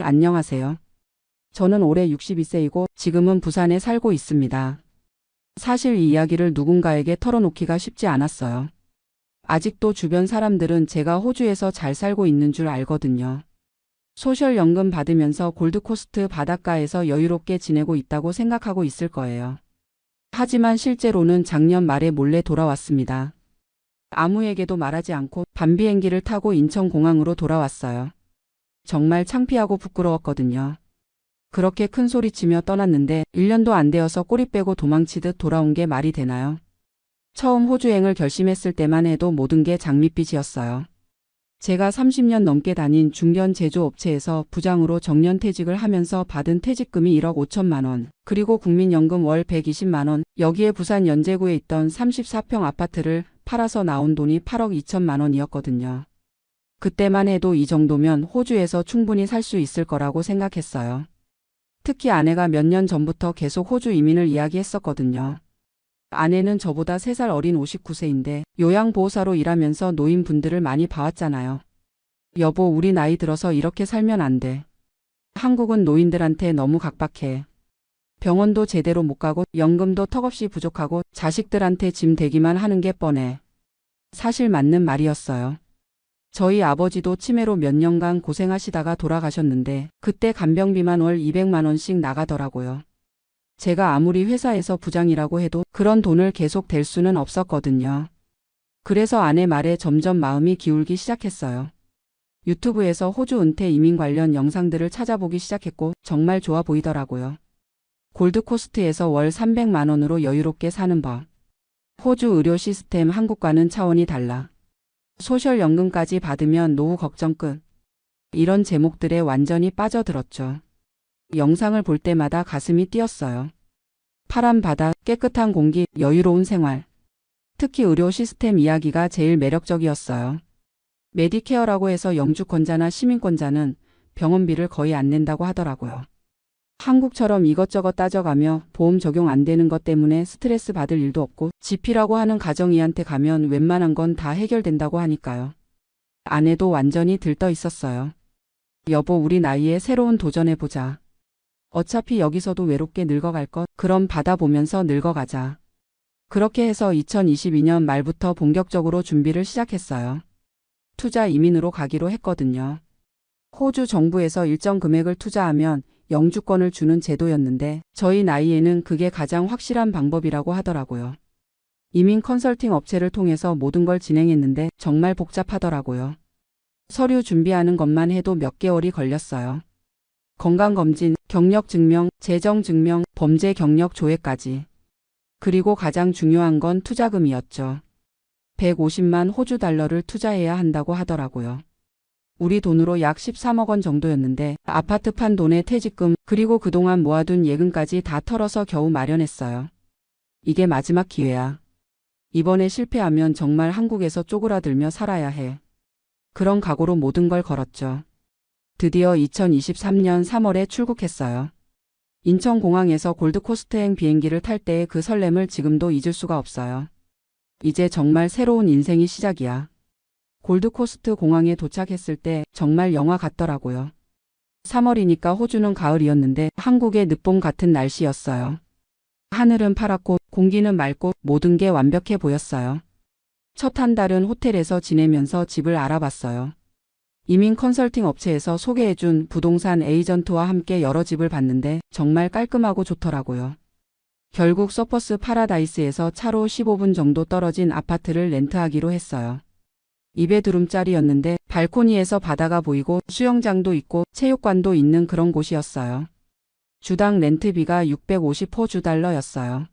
안녕하세요. 저는 올해 62세이고 지금은 부산에 살고 있습니다. 사실 이 이야기를 누군가에게 털어놓기가 쉽지 않았어요. 아직도 주변 사람들은 제가 호주에서 잘 살고 있는 줄 알거든요. 소셜연금 받으면서 골드코스트 바닷가에서 여유롭게 지내고 있다고 생각하고 있을 거예요. 하지만 실제로는 작년 말에 몰래 돌아왔습니다. 아무에게도 말하지 않고 밤비행기를 타고 인천공항으로 돌아왔어요. 정말 창피하고 부끄러웠거든요. 그렇게 큰 소리치며 떠났는데 1년도 안 되어서 꼬리 빼고 도망치듯 돌아온 게 말이 되나요? 처음 호주행을 결심했을 때만 해도 모든 게 장밋빛이었어요. 제가 30년 넘게 다닌 중견 제조업체에서 부장으로 정년퇴직을 하면서 받은 퇴직금이 1억 5천만 원, 그리고 국민연금 월 120만 원, 여기에 부산 연제구에 있던 34평 아파트를 팔아서 나온 돈이 8억 2천만 원이었거든요. 그때만 해도 이 정도면 호주에서 충분히 살 수 있을 거라고 생각했어요. 특히 아내가 몇 년 전부터 계속 호주 이민을 이야기했었거든요. 아내는 저보다 3살 어린 59세인데 요양보호사로 일하면서 노인분들을 많이 봐왔잖아요. 여보, 우리 나이 들어서 이렇게 살면 안 돼. 한국은 노인들한테 너무 각박해. 병원도 제대로 못 가고 연금도 턱없이 부족하고 자식들한테 짐 되기만 하는 게 뻔해. 사실 맞는 말이었어요. 저희 아버지도 치매로 몇 년간 고생하시다가 돌아가셨는데 그때 간병비만 월 200만 원씩 나가더라고요. 제가 아무리 회사에서 부장이라고 해도 그런 돈을 계속 댈 수는 없었거든요. 그래서 아내 말에 점점 마음이 기울기 시작했어요. 유튜브에서 호주 은퇴 이민 관련 영상들을 찾아보기 시작했고 정말 좋아 보이더라고요. 골드코스트에서 월 300만 원으로 여유롭게 사는 법. 호주 의료 시스템 한국과는 차원이 달라. 소셜연금까지 받으면 노후 걱정 끝. 이런 제목들에 완전히 빠져들었죠. 영상을 볼 때마다 가슴이 뛰었어요. 파란 바다, 깨끗한 공기, 여유로운 생활. 특히 의료 시스템 이야기가 제일 매력적이었어요. 메디케어라고 해서 영주권자나 시민권자는 병원비를 거의 안 낸다고 하더라고요. 한국처럼 이것저것 따져가며 보험 적용 안 되는 것 때문에 스트레스 받을 일도 없고 지피라고 하는 가정의한테 가면 웬만한 건 다 해결된다고 하니까요. 아내도 완전히 들떠 있었어요. 여보, 우리 나이에 새로운 도전해보자. 어차피 여기서도 외롭게 늙어갈 것, 그럼 바다 보면서 늙어가자. 그렇게 해서 2022년 말부터 본격적으로 준비를 시작했어요. 투자 이민으로 가기로 했거든요. 호주 정부에서 일정 금액을 투자하면 영주권을 주는 제도였는데 저희 나이에는 그게 가장 확실한 방법이라고 하더라고요. 이민 컨설팅 업체를 통해서 모든 걸 진행했는데 정말 복잡하더라고요. 서류 준비하는 것만 해도 몇 개월이 걸렸어요. 건강검진, 경력증명, 재정증명, 범죄 경력 조회까지. 그리고 가장 중요한 건 투자금이었죠. 150만 호주 달러를 투자해야 한다고 하더라고요. 우리 돈으로 약 13억 원 정도였는데 아파트 판 돈에 퇴직금 그리고 그동안 모아둔 예금까지 다 털어서 겨우 마련했어요. 이게 마지막 기회야. 이번에 실패하면 정말 한국에서 쪼그라들며 살아야 해. 그런 각오로 모든 걸 걸었죠. 드디어 2023년 3월에 출국했어요. 인천공항에서 골드코스트행 비행기를 탈 때의 그 설렘을 지금도 잊을 수가 없어요. 이제 정말 새로운 인생이 시작이야. 골드코스트 공항에 도착했을 때 정말 영화 같더라고요. 3월이니까 호주는 가을이었는데 한국의 늦봄 같은 날씨였어요. 하늘은 파랗고 공기는 맑고 모든 게 완벽해 보였어요. 첫 한 달은 호텔에서 지내면서 집을 알아봤어요. 이민 컨설팅 업체에서 소개해준 부동산 에이전트와 함께 여러 집을 봤는데 정말 깔끔하고 좋더라고요. 결국 서퍼스 파라다이스에서 차로 15분 정도 떨어진 아파트를 렌트하기로 했어요. 2베드룸짜리였는데 발코니에서 바다가 보이고 수영장도 있고 체육관도 있는 그런 곳이었어요. 주당 렌트비가 650호주 달러였어요.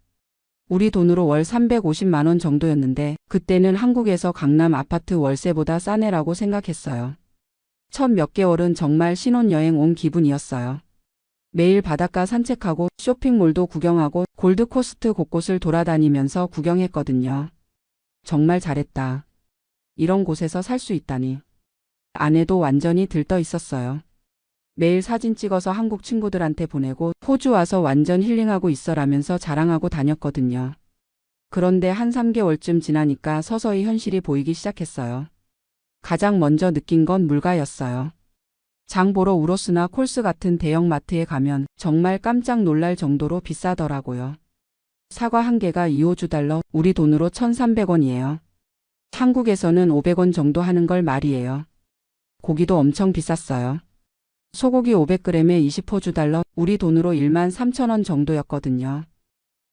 우리 돈으로 월 350만 원 정도였는데 그때는 한국에서 강남 아파트 월세보다 싸네라고 생각했어요. 첫 몇 개월은 정말 신혼여행 온 기분이었어요. 매일 바닷가 산책하고 쇼핑몰도 구경하고 골드코스트 곳곳을 돌아다니면서 구경했거든요. 정말 잘했다. 이런 곳에서 살 수 있다니. 아내도 완전히 들떠 있었어요. 매일 사진 찍어서 한국 친구들한테 보내고 호주 와서 완전 힐링하고 있어라면서 자랑하고 다녔거든요. 그런데 한 3개월쯤 지나니까 서서히 현실이 보이기 시작했어요. 가장 먼저 느낀 건 물가였어요. 장 보러 우로스나 콜스 같은 대형 마트에 가면 정말 깜짝 놀랄 정도로 비싸더라고요. 사과 한 개가 2호주 달러, 우리 돈으로 1,300원이에요. 한국에서는 500원 정도 하는 걸 말이에요. 고기도 엄청 비쌌어요. 소고기 500g에 20호주 달러, 우리 돈으로 13,000원 정도였거든요.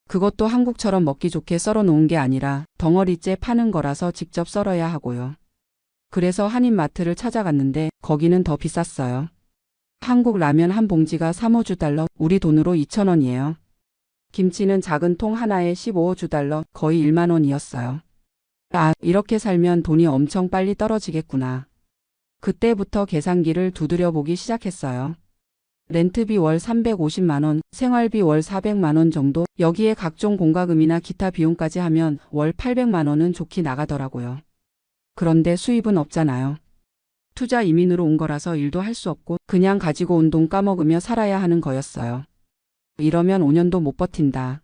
그것도 한국처럼 먹기 좋게 썰어 놓은 게 아니라 덩어리째 파는 거라서 직접 썰어야 하고요. 그래서 한인마트를 찾아갔는데 거기는 더 비쌌어요. 한국 라면 한 봉지가 3호주 달러, 우리 돈으로 2,000원이에요. 김치는 작은 통 하나에 15호주 달러, 거의 1만 원이었어요. 아, 이렇게 살면 돈이 엄청 빨리 떨어지겠구나. 그때부터 계산기를 두드려 보기 시작했어요. 렌트비 월 350만 원, 생활비 월 400만 원 정도, 여기에 각종 공과금이나 기타 비용까지 하면 월 800만 원은 좋게 나가더라고요. 그런데 수입은 없잖아요. 투자 이민으로 온 거라서 일도 할 수 없고 그냥 가지고 온 돈 까먹으며 살아야 하는 거였어요. 이러면 5년도 못 버틴다.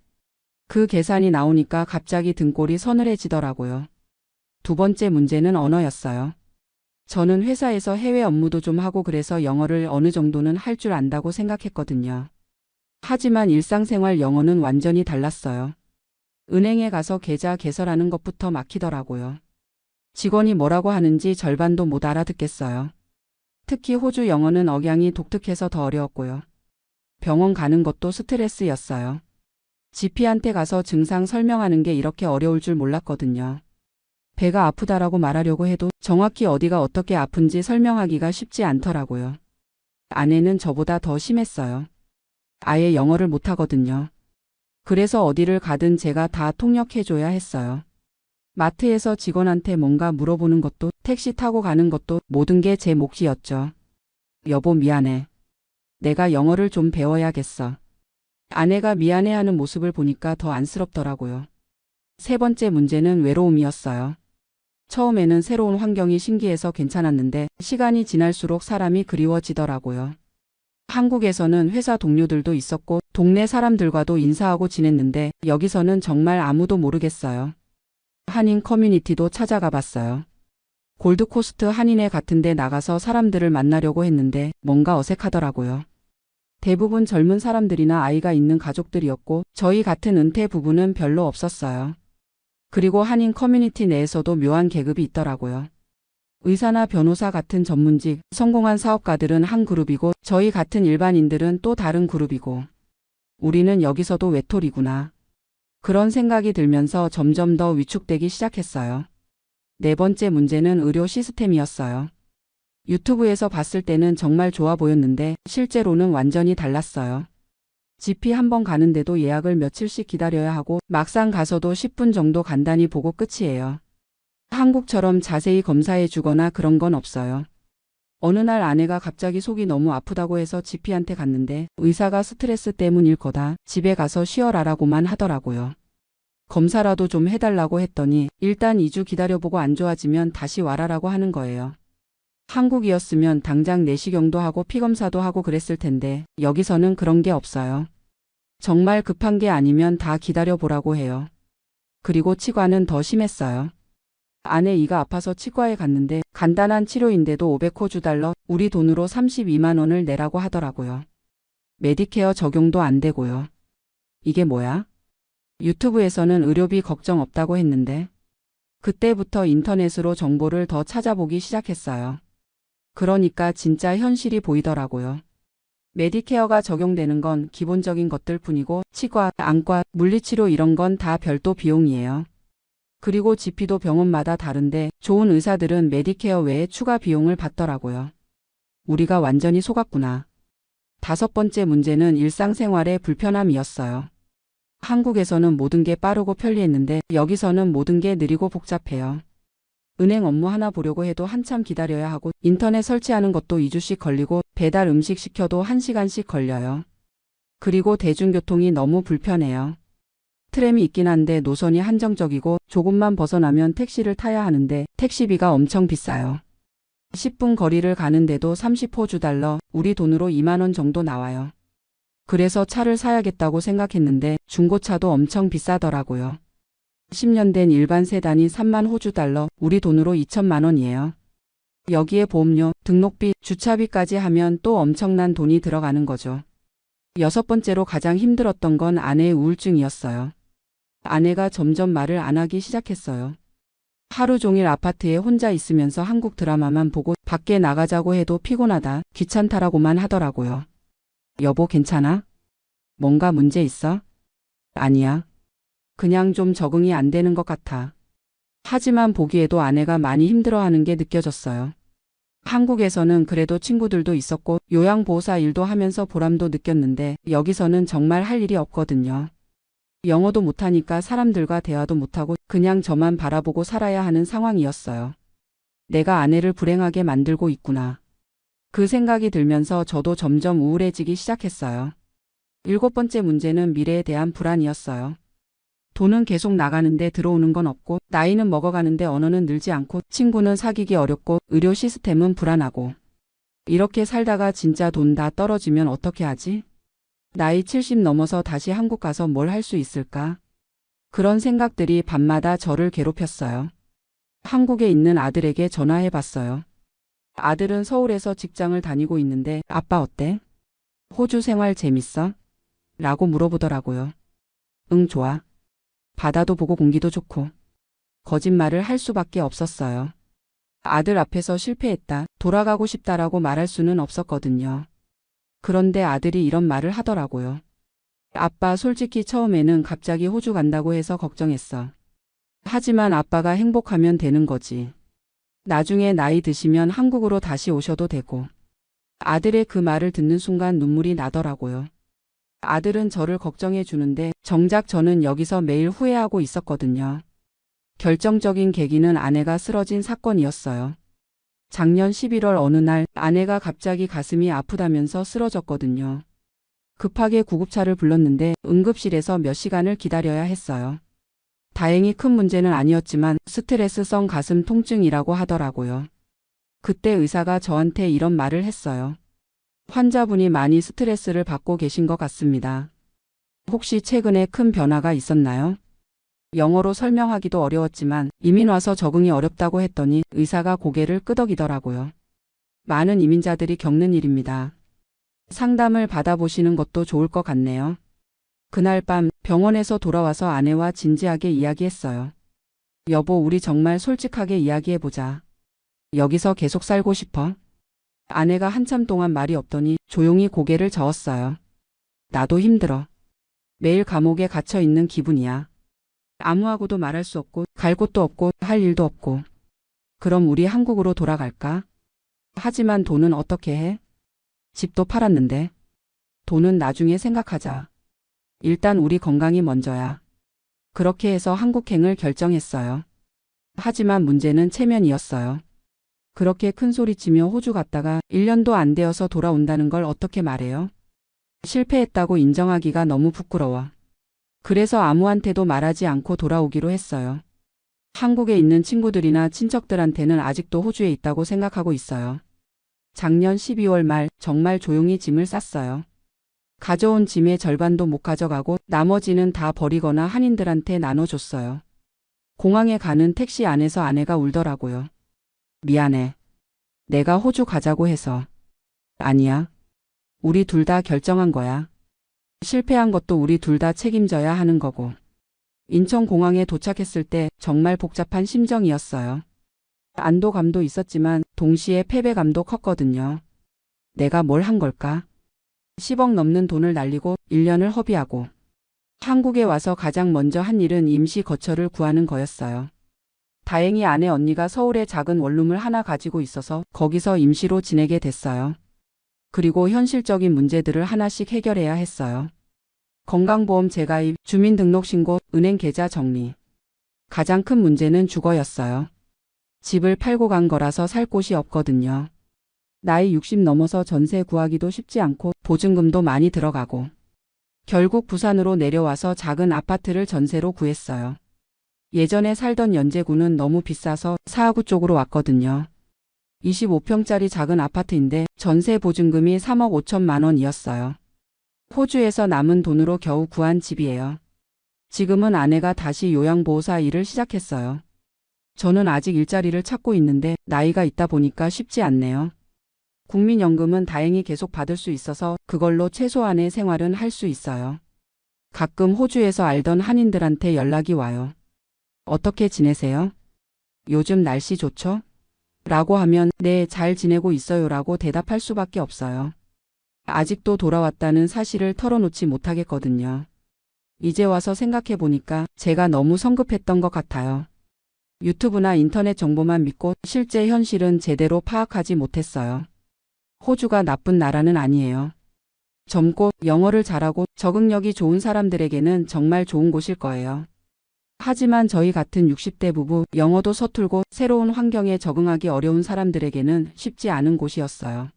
그 계산이 나오니까 갑자기 등골이 서늘해지더라고요. 두 번째 문제는 언어였어요. 저는 회사에서 해외 업무도 좀 하고 그래서 영어를 어느 정도는 할 줄 안다고 생각했거든요. 하지만 일상생활 영어는 완전히 달랐어요. 은행에 가서 계좌 개설하는 것부터 막히더라고요. 직원이 뭐라고 하는지 절반도 못 알아듣겠어요. 특히 호주 영어는 억양이 독특해서 더 어려웠고요. 병원 가는 것도 스트레스였어요. GP한테 가서 증상 설명하는 게 이렇게 어려울 줄 몰랐거든요. 배가 아프다라고 말하려고 해도 정확히 어디가 어떻게 아픈지 설명하기가 쉽지 않더라고요. 아내는 저보다 더 심했어요. 아예 영어를 못하거든요. 그래서 어디를 가든 제가 다 통역해줘야 했어요. 마트에서 직원한테 뭔가 물어보는 것도 택시 타고 가는 것도 모든 게 제 몫이었죠. 여보 미안해. 내가 영어를 좀 배워야겠어. 아내가 미안해하는 모습을 보니까 더 안쓰럽더라고요. 세 번째 문제는 외로움이었어요. 처음에는 새로운 환경이 신기해서 괜찮았는데 시간이 지날수록 사람이 그리워지더라고요. 한국에서는 회사 동료들도 있었고 동네 사람들과도 인사하고 지냈는데 여기서는 정말 아무도 모르겠어요. 한인 커뮤니티도 찾아가 봤어요. 골드코스트 한인회 같은 데 나가서 사람들을 만나려고 했는데 뭔가 어색하더라고요. 대부분 젊은 사람들이나 아이가 있는 가족들이었고 저희 같은 은퇴 부부는 별로 없었어요. 그리고 한인 커뮤니티 내에서도 묘한 계급이 있더라고요. 의사나 변호사 같은 전문직, 성공한 사업가들은 한 그룹이고 저희 같은 일반인들은 또 다른 그룹이고 우리는 여기서도 외톨이구나. 그런 생각이 들면서 점점 더 위축되기 시작했어요. 네 번째 문제는 의료 시스템이었어요. 유튜브에서 봤을 때는 정말 좋아 보였는데 실제로는 완전히 달랐어요. GP 한 번 가는데도 예약을 며칠씩 기다려야 하고 막상 가서도 10분 정도 간단히 보고 끝이에요. 한국처럼 자세히 검사해 주거나 그런 건 없어요. 어느 날 아내가 갑자기 속이 너무 아프다고 해서 GP한테 갔는데 의사가 스트레스 때문일 거다. 집에 가서 쉬어라라고만 하더라고요. 검사라도 좀 해달라고 했더니 일단 2주 기다려보고 안 좋아지면 다시 와라라고 하는 거예요. 한국이었으면 당장 내시경도 하고 피검사도 하고 그랬을 텐데 여기서는 그런 게 없어요. 정말 급한 게 아니면 다 기다려보라고 해요. 그리고 치과는 더 심했어요. 아내 이가 아파서 치과에 갔는데 간단한 치료인데도 500호주 달러, 우리 돈으로 32만 원을 내라고 하더라고요. 메디케어 적용도 안 되고요. 이게 뭐야? 유튜브에서는 의료비 걱정 없다고 했는데 그때부터 인터넷으로 정보를 더 찾아보기 시작했어요. 그러니까 진짜 현실이 보이더라고요. 메디케어가 적용되는 건 기본적인 것들 뿐이고 치과, 안과, 물리치료 이런 건 다 별도 비용이에요. 그리고 GP도 병원마다 다른데 좋은 의사들은 메디케어 외에 추가 비용을 받더라고요. 우리가 완전히 속았구나. 다섯 번째 문제는 일상생활의 불편함이었어요. 한국에서는 모든 게 빠르고 편리했는데 여기서는 모든 게 느리고 복잡해요. 은행 업무 하나 보려고 해도 한참 기다려야 하고 인터넷 설치하는 것도 2주씩 걸리고 배달 음식 시켜도 1시간씩 걸려요. 그리고 대중교통이 너무 불편해요. 트램이 있긴 한데 노선이 한정적이고 조금만 벗어나면 택시를 타야 하는데 택시비가 엄청 비싸요. 10분 거리를 가는데도 30호주 달러, 우리 돈으로 2만 원 정도 나와요. 그래서 차를 사야겠다고 생각했는데 중고차도 엄청 비싸더라고요. 10년 된 일반 세단이 3만 호주 달러, 우리 돈으로 2천만 원이에요. 여기에 보험료, 등록비, 주차비까지 하면 또 엄청난 돈이 들어가는 거죠. 여섯 번째로 가장 힘들었던 건 아내의 우울증이었어요. 아내가 점점 말을 안 하기 시작했어요. 하루 종일 아파트에 혼자 있으면서 한국 드라마만 보고 밖에 나가자고 해도 피곤하다, 귀찮다라고만 하더라고요. 여보 괜찮아? 뭔가 문제 있어? 아니야. 그냥 좀 적응이 안 되는 것 같아. 하지만 보기에도 아내가 많이 힘들어하는 게 느껴졌어요. 한국에서는 그래도 친구들도 있었고 요양보호사 일도 하면서 보람도 느꼈는데 여기서는 정말 할 일이 없거든요. 영어도 못하니까 사람들과 대화도 못하고 그냥 저만 바라보고 살아야 하는 상황이었어요. 내가 아내를 불행하게 만들고 있구나. 그 생각이 들면서 저도 점점 우울해지기 시작했어요. 일곱 번째 문제는 미래에 대한 불안이었어요. 돈은 계속 나가는데 들어오는 건 없고 나이는 먹어가는데 언어는 늘지 않고 친구는 사귀기 어렵고 의료 시스템은 불안하고 이렇게 살다가 진짜 돈 다 떨어지면 어떻게 하지? 나이 70 넘어서 다시 한국 가서 뭘 할 수 있을까? 그런 생각들이 밤마다 저를 괴롭혔어요. 한국에 있는 아들에게 전화해 봤어요. 아들은 서울에서 직장을 다니고 있는데 아빠 어때? 호주 생활 재밌어? 라고 물어보더라고요. 응, 좋아. 바다도 보고 공기도 좋고. 거짓말을 할 수밖에 없었어요. 아들 앞에서 실패했다, 돌아가고 싶다라고 말할 수는 없었거든요. 그런데 아들이 이런 말을 하더라고요. 아빠 솔직히 처음에는 갑자기 호주 간다고 해서 걱정했어. 하지만 아빠가 행복하면 되는 거지. 나중에 나이 드시면 한국으로 다시 오셔도 되고. 아들의 그 말을 듣는 순간 눈물이 나더라고요. 아들은 저를 걱정해 주는데 정작 저는 여기서 매일 후회하고 있었거든요. 결정적인 계기는 아내가 쓰러진 사건이었어요. 작년 11월 어느 날 아내가 갑자기 가슴이 아프다면서 쓰러졌거든요. 급하게 구급차를 불렀는데 응급실에서 몇 시간을 기다려야 했어요. 다행히 큰 문제는 아니었지만 스트레스성 가슴 통증이라고 하더라고요. 그때 의사가 저한테 이런 말을 했어요. 환자분이 많이 스트레스를 받고 계신 것 같습니다. 혹시 최근에 큰 변화가 있었나요? 영어로 설명하기도 어려웠지만 이민 와서 적응이 어렵다고 했더니 의사가 고개를 끄덕이더라고요. 많은 이민자들이 겪는 일입니다. 상담을 받아보시는 것도 좋을 것 같네요. 그날 밤 병원에서 돌아와서 아내와 진지하게 이야기했어요. 여보, 우리 정말 솔직하게 이야기해보자. 여기서 계속 살고 싶어? 아내가 한참 동안 말이 없더니 조용히 고개를 저었어요. 나도 힘들어. 매일 감옥에 갇혀 있는 기분이야. 아무하고도 말할 수 없고 갈 곳도 없고 할 일도 없고. 그럼 우리 한국으로 돌아갈까? 하지만 돈은 어떻게 해? 집도 팔았는데. 돈은 나중에 생각하자. 일단 우리 건강이 먼저야. 그렇게 해서 한국행을 결정했어요. 하지만 문제는 체면이었어요. 그렇게 큰 소리치며 호주 갔다가 1년도 안 되어서 돌아온다는 걸 어떻게 말해요? 실패했다고 인정하기가 너무 부끄러워. 그래서 아무한테도 말하지 않고 돌아오기로 했어요. 한국에 있는 친구들이나 친척들한테는 아직도 호주에 있다고 생각하고 있어요. 작년 12월 말 정말 조용히 짐을 쌌어요. 가져온 짐의 절반도 못 가져가고 나머지는 다 버리거나 한인들한테 나눠줬어요. 공항에 가는 택시 안에서 아내가 울더라고요. 미안해. 내가 호주 가자고 해서. 아니야. 우리 둘 다 결정한 거야. 실패한 것도 우리 둘 다 책임져야 하는 거고. 인천공항에 도착했을 때 정말 복잡한 심정이었어요. 안도감도 있었지만 동시에 패배감도 컸거든요. 내가 뭘 한 걸까? 10억 넘는 돈을 날리고 1년을 허비하고. 한국에 와서 가장 먼저 한 일은 임시 거처를 구하는 거였어요. 다행히 아내 언니가 서울에 작은 원룸을 하나 가지고 있어서 거기서 임시로 지내게 됐어요. 그리고 현실적인 문제들을 하나씩 해결해야 했어요. 건강보험 재가입, 주민등록신고, 은행 계좌 정리. 가장 큰 문제는 주거였어요. 집을 팔고 간 거라서 살 곳이 없거든요. 나이 60 넘어서 전세 구하기도 쉽지 않고 보증금도 많이 들어가고. 결국 부산으로 내려와서 작은 아파트를 전세로 구했어요. 예전에 살던 연제구는 너무 비싸서 사하구 쪽으로 왔거든요. 25평짜리 작은 아파트인데 전세 보증금이 3억 5천만 원이었어요. 호주에서 남은 돈으로 겨우 구한 집이에요. 지금은 아내가 다시 요양보호사 일을 시작했어요. 저는 아직 일자리를 찾고 있는데 나이가 있다 보니까 쉽지 않네요. 국민연금은 다행히 계속 받을 수 있어서 그걸로 최소한의 생활은 할 수 있어요. 가끔 호주에서 알던 한인들한테 연락이 와요. 어떻게 지내세요? 요즘 날씨 좋죠? 라고 하면 네, 잘 지내고 있어요 라고 대답할 수밖에 없어요. 아직도 돌아왔다는 사실을 털어놓지 못하겠거든요. 이제 와서 생각해 보니까 제가 너무 성급했던 것 같아요. 유튜브나 인터넷 정보만 믿고 실제 현실은 제대로 파악하지 못했어요. 호주가 나쁜 나라는 아니에요. 젊고 영어를 잘하고 적응력이 좋은 사람들에게는 정말 좋은 곳일 거예요. 하지만 저희 같은 60대 부부, 영어도 서툴고 새로운 환경에 적응하기 어려운 사람들에게는 쉽지 않은 곳이었어요.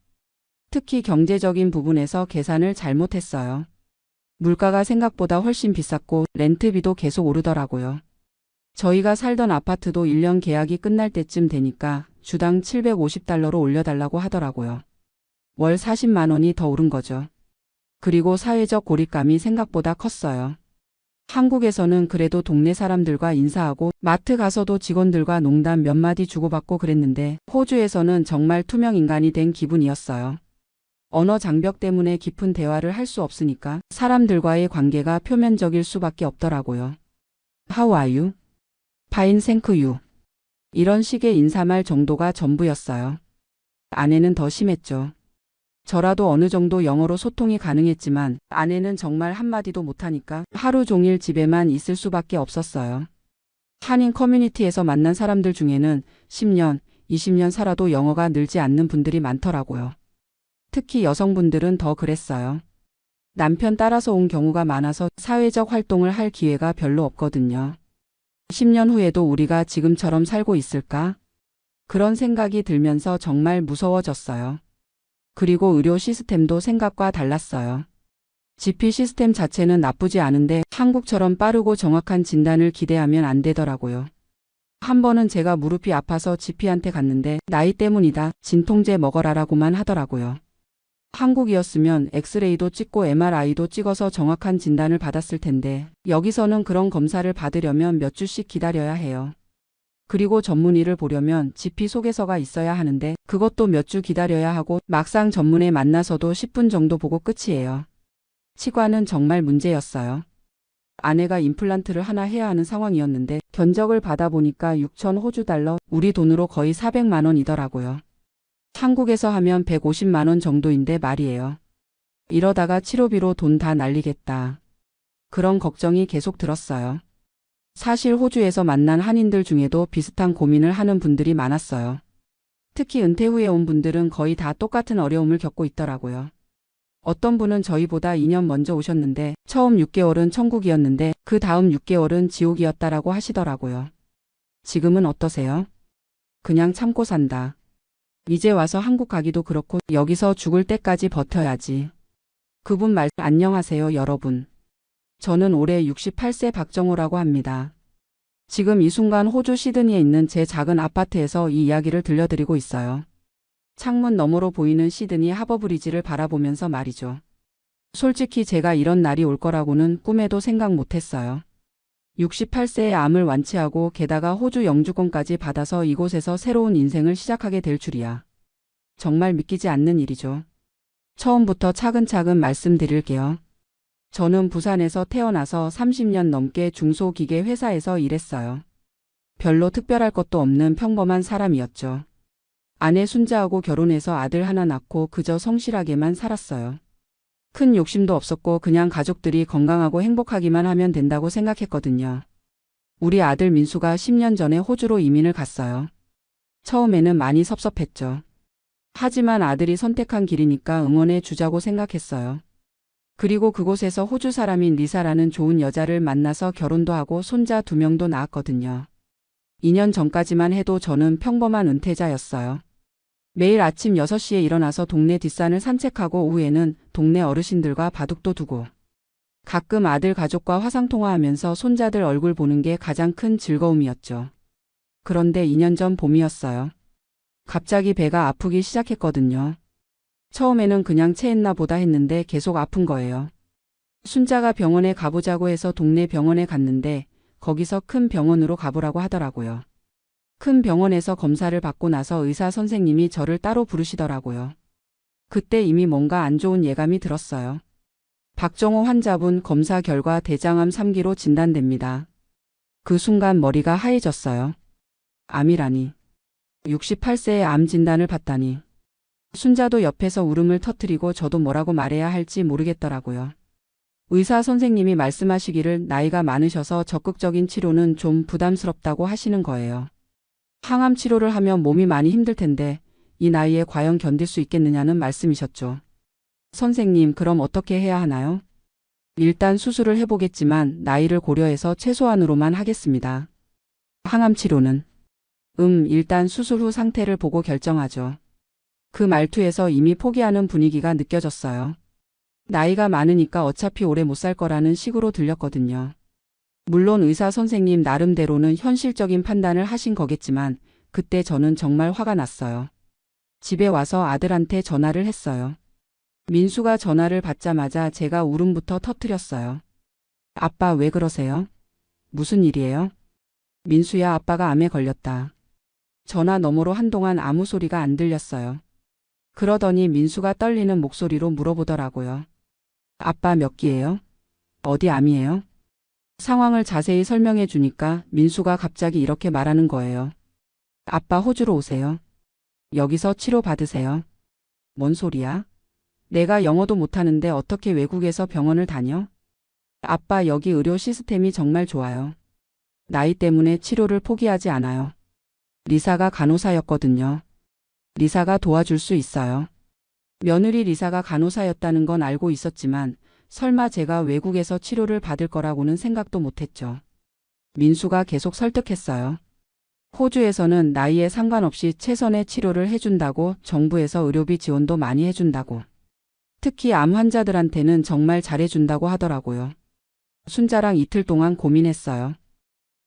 특히 경제적인 부분에서 계산을 잘못했어요. 물가가 생각보다 훨씬 비쌌고 렌트비도 계속 오르더라고요. 저희가 살던 아파트도 1년 계약이 끝날 때쯤 되니까 주당 $750로 올려달라고 하더라고요. 월 40만 원이 더 오른 거죠. 그리고 사회적 고립감이 생각보다 컸어요. 한국에서는 그래도 동네 사람들과 인사하고 마트 가서도 직원들과 농담 몇 마디 주고받고 그랬는데 호주에서는 정말 투명 인간이 된 기분이었어요. 언어 장벽 때문에 깊은 대화를 할 수 없으니까 사람들과의 관계가 표면적일 수밖에 없더라고요. How are you? Fine, thank you. 이런 식의 인사말 정도가 전부였어요. 아내는 더 심했죠. 저라도 어느 정도 영어로 소통이 가능했지만 아내는 정말 한마디도 못하니까 하루 종일 집에만 있을 수밖에 없었어요. 한인 커뮤니티에서 만난 사람들 중에는 10년, 20년 살아도 영어가 늘지 않는 분들이 많더라고요. 특히 여성분들은 더 그랬어요. 남편 따라서 온 경우가 많아서 사회적 활동을 할 기회가 별로 없거든요. 10년 후에도 우리가 지금처럼 살고 있을까? 그런 생각이 들면서 정말 무서워졌어요. 그리고 의료 시스템도 생각과 달랐어요. GP 시스템 자체는 나쁘지 않은데 한국처럼 빠르고 정확한 진단을 기대하면 안 되더라고요. 한 번은 제가 무릎이 아파서 GP한테 갔는데 나이 때문이다, 진통제 먹어라라고만 하더라고요. 한국이었으면 엑스레이도 찍고 MRI도 찍어서 정확한 진단을 받았을 텐데 여기서는 그런 검사를 받으려면 몇 주씩 기다려야 해요. 그리고 전문의를 보려면 GP 소개서가 있어야 하는데 그것도 몇 주 기다려야 하고 막상 전문에 만나서도 10분 정도 보고 끝이에요. 치과는 정말 문제였어요. 아내가 임플란트를 하나 해야 하는 상황이었는데 견적을 받아보니까 6천 호주 달러, 우리 돈으로 거의 400만 원이더라고요. 한국에서 하면 150만 원 정도인데 말이에요. 이러다가 치료비로 돈 다 날리겠다. 그런 걱정이 계속 들었어요. 사실 호주에서 만난 한인들 중에도 비슷한 고민을 하는 분들이 많았어요. 특히 은퇴 후에 온 분들은 거의 다 똑같은 어려움을 겪고 있더라고요. 어떤 분은 저희보다 2년 먼저 오셨는데 처음 6개월은 천국이었는데 그 다음 6개월은 지옥이었다라고 하시더라고요. 지금은 어떠세요? 그냥 참고 산다. 이제 와서 한국 가기도 그렇고 여기서 죽을 때까지 버텨야지. 그분 말 안녕하세요 여러분. 저는 올해 68세 박정호라고 합니다. 지금 이 순간 호주 시드니에 있는 제 작은 아파트에서 이 이야기를 들려드리고 있어요. 창문 너머로 보이는 시드니 하버브리지를 바라보면서 말이죠. 솔직히 제가 이런 날이 올 거라고는 꿈에도 생각 못했어요. 68세에 암을 완치하고 게다가 호주 영주권까지 받아서 이곳에서 새로운 인생을 시작하게 될 줄이야. 정말 믿기지 않는 일이죠. 처음부터 차근차근 말씀드릴게요. 저는 부산에서 태어나서 30년 넘게 중소기계 회사에서 일했어요. 별로 특별할 것도 없는 평범한 사람이었죠. 아내 순자하고 결혼해서 아들 하나 낳고 그저 성실하게만 살았어요. 큰 욕심도 없었고 그냥 가족들이 건강하고 행복하기만 하면 된다고 생각했거든요. 우리 아들 민수가 10년 전에 호주로 이민을 갔어요. 처음에는 많이 섭섭했죠. 하지만 아들이 선택한 길이니까 응원해 주자고 생각했어요. 그리고 그곳에서 호주 사람인 리사라는 좋은 여자를 만나서 결혼도 하고 손자 2명도 낳았거든요. 2년 전까지만 해도 저는 평범한 은퇴자였어요. 매일 아침 6시에 일어나서 동네 뒷산을 산책하고 오후에는 동네 어르신들과 바둑도 두고 가끔 아들 가족과 화상통화하면서 손자들 얼굴 보는 게 가장 큰 즐거움이었죠. 그런데 2년 전 봄이었어요. 갑자기 배가 아프기 시작했거든요. 처음에는 그냥 체했나 보다 했는데 계속 아픈 거예요. 순자가 병원에 가보자고 해서 동네 병원에 갔는데 거기서 큰 병원으로 가보라고 하더라고요. 큰 병원에서 검사를 받고 나서 의사 선생님이 저를 따로 부르시더라고요. 그때 이미 뭔가 안 좋은 예감이 들었어요. 박정호 환자분 검사 결과 대장암 3기로 진단됩니다. 그 순간 머리가 하얘졌어요. 암이라니. 68세에 암 진단을 받다니. 순자도 옆에서 울음을 터뜨리고 저도 뭐라고 말해야 할지 모르겠더라고요. 의사 선생님이 말씀하시기를 나이가 많으셔서 적극적인 치료는 좀 부담스럽다고 하시는 거예요. 항암 치료를 하면 몸이 많이 힘들 텐데 이 나이에 과연 견딜 수 있겠느냐는 말씀이셨죠. 선생님, 그럼 어떻게 해야 하나요? 일단 수술을 해보겠지만 나이를 고려해서 최소한으로만 하겠습니다. 항암 치료는? 일단 수술 후 상태를 보고 결정하죠. 그 말투에서 이미 포기하는 분위기가 느껴졌어요. 나이가 많으니까 어차피 오래 못 살 거라는 식으로 들렸거든요. 물론 의사 선생님 나름대로는 현실적인 판단을 하신 거겠지만 그때 저는 정말 화가 났어요. 집에 와서 아들한테 전화를 했어요. 민수가 전화를 받자마자 제가 울음부터 터뜨렸어요. 아빠 왜 그러세요? 무슨 일이에요? 민수야, 아빠가 암에 걸렸다. 전화 너머로 한동안 아무 소리가 안 들렸어요. 그러더니 민수가 떨리는 목소리로 물어보더라고요. 아빠 몇 기예요? 어디 암이에요? 상황을 자세히 설명해 주니까 민수가 갑자기 이렇게 말하는 거예요. 아빠 호주로 오세요. 여기서 치료 받으세요. 뭔 소리야? 내가 영어도 못하는데 어떻게 외국에서 병원을 다녀? 아빠, 여기 의료 시스템이 정말 좋아요. 나이 때문에 치료를 포기하지 않아요. 리사가 간호사였거든요. 리사가 도와줄 수 있어요. 며느리 리사가 간호사였다는 건 알고 있었지만 설마 제가 외국에서 치료를 받을 거라고는 생각도 못했죠. 민수가 계속 설득했어요. 호주에서는 나이에 상관없이 최선의 치료를 해준다고, 정부에서 의료비 지원도 많이 해준다고. 특히 암 환자들한테는 정말 잘해준다고 하더라고요. 순자랑 이틀 동안 고민했어요.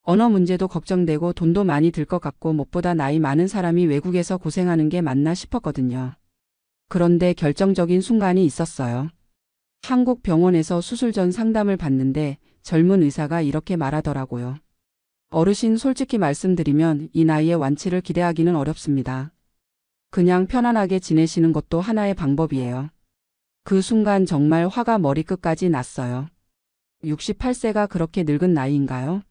언어 문제도 걱정되고 돈도 많이 들 것 같고 무엇보다 나이 많은 사람이 외국에서 고생하는 게 맞나 싶었거든요. 그런데 결정적인 순간이 있었어요. 한국 병원에서 수술 전 상담을 받는데 젊은 의사가 이렇게 말하더라고요. 어르신, 솔직히 말씀드리면 이 나이에 완치를 기대하기는 어렵습니다. 그냥 편안하게 지내시는 것도 하나의 방법이에요. 그 순간 정말 화가 머리끝까지 났어요. 68세가 그렇게 늙은 나이인가요?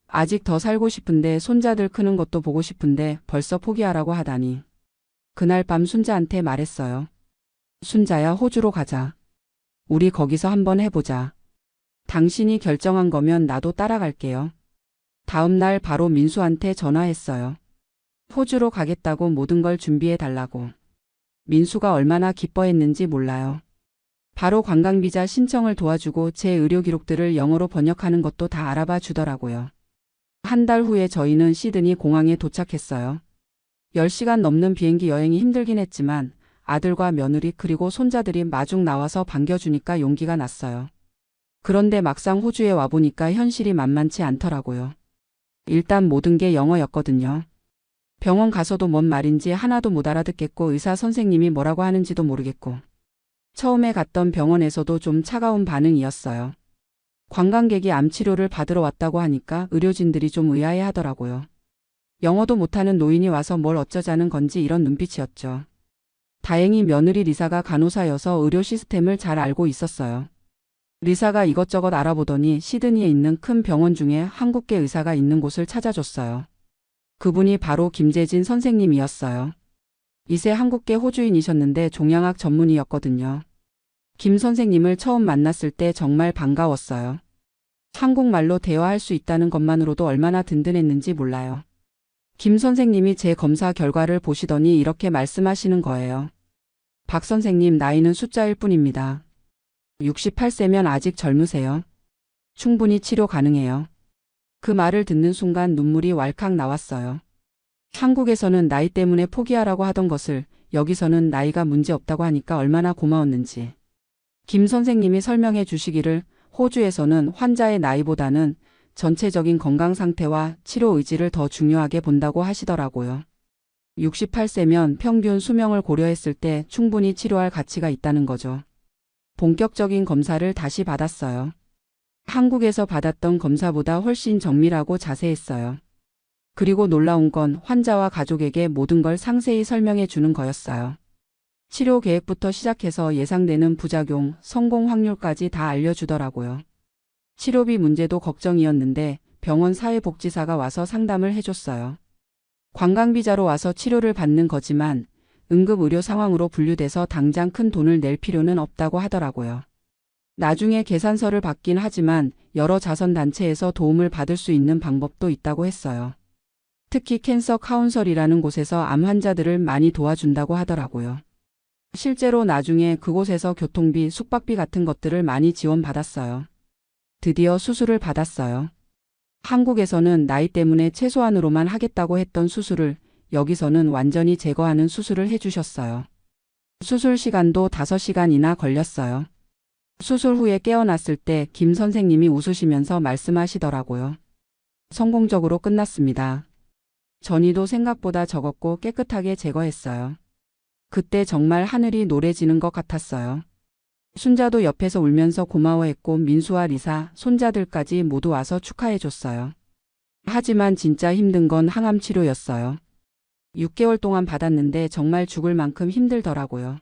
아직 더 살고 싶은데 손자들 크는 것도 보고 싶은데 벌써 포기하라고 하다니. 그날 밤 순자한테 말했어요. 순자야, 호주로 가자. 우리 거기서 한번 해보자. 당신이 결정한 거면 나도 따라갈게요. 다음 날 바로 민수한테 전화했어요. 호주로 가겠다고 모든 걸 준비해 달라고. 민수가 얼마나 기뻐했는지 몰라요. 바로 관광비자 신청을 도와주고 제 의료 기록들을 영어로 번역하는 것도 다 알아봐 주더라고요. 한 달 후에 저희는 시드니 공항에 도착했어요. 10시간 넘는 비행기 여행이 힘들긴 했지만 아들과 며느리 그리고 손자들이 마중 나와서 반겨주니까 용기가 났어요. 그런데 막상 호주에 와보니까 현실이 만만치 않더라고요. 일단 모든 게 영어였거든요. 병원 가서도 뭔 말인지 하나도 못 알아듣겠고 의사 선생님이 뭐라고 하는지도 모르겠고. 처음에 갔던 병원에서도 좀 차가운 반응이었어요. 관광객이 암 치료를 받으러 왔다고 하니까 의료진들이 좀 의아해 하더라고요. 영어도 못하는 노인이 와서 뭘 어쩌자는 건지 이런 눈빛이었죠. 다행히 며느리 리사가 간호사여서 의료 시스템을 잘 알고 있었어요. 리사가 이것저것 알아보더니 시드니에 있는 큰 병원 중에 한국계 의사가 있는 곳을 찾아줬어요. 그분이 바로 김재진 선생님이었어요. 이세 한국계 호주인이셨는데 종양학 전문의였거든요. 김 선생님을 처음 만났을 때 정말 반가웠어요. 한국말로 대화할 수 있다는 것만으로도 얼마나 든든했는지 몰라요. 김 선생님이 제 검사 결과를 보시더니 이렇게 말씀하시는 거예요. 박 선생님, 나이는 숫자일 뿐입니다. 68세면 아직 젊으세요. 충분히 치료 가능해요. 그 말을 듣는 순간 눈물이 왈칵 나왔어요. 한국에서는 나이 때문에 포기하라고 하던 것을 여기서는 나이가 문제 없다고 하니까 얼마나 고마웠는지. 김 선생님이 설명해 주시기를 호주에서는 환자의 나이보다는 전체적인 건강 상태와 치료 의지를 더 중요하게 본다고 하시더라고요. 68세면 평균 수명을 고려했을 때 충분히 치료할 가치가 있다는 거죠. 본격적인 검사를 다시 받았어요. 한국에서 받았던 검사보다 훨씬 정밀하고 자세했어요. 그리고 놀라운 건 환자와 가족에게 모든 걸 상세히 설명해 주는 거였어요. 치료 계획부터 시작해서 예상되는 부작용, 성공 확률까지 다 알려주더라고요. 치료비 문제도 걱정이었는데 병원 사회복지사가 와서 상담을 해줬어요. 관광비자로 와서 치료를 받는 거지만 응급의료 상황으로 분류돼서 당장 큰 돈을 낼 필요는 없다고 하더라고요. 나중에 계산서를 받긴 하지만 여러 자선단체에서 도움을 받을 수 있는 방법도 있다고 했어요. 특히 캔서 카운셀이라는 곳에서 암 환자들을 많이 도와준다고 하더라고요. 실제로 나중에 그곳에서 교통비, 숙박비 같은 것들을 많이 지원받았어요. 드디어 수술을 받았어요. 한국에서는 나이 때문에 최소한으로만 하겠다고 했던 수술을 여기서는 완전히 제거하는 수술을 해주셨어요. 수술 시간도 5시간이나 걸렸어요. 수술 후에 깨어났을 때 김 선생님이 웃으시면서 말씀하시더라고요. 성공적으로 끝났습니다. 전이도 생각보다 적었고 깨끗하게 제거했어요. 그때 정말 하늘이 노래지는 것 같았어요. 순자도 옆에서 울면서 고마워했고 민수와 리사, 손자들까지 모두 와서 축하해줬어요. 하지만 진짜 힘든 건 항암 치료였어요. 6개월 동안 받았는데 정말 죽을 만큼 힘들더라고요.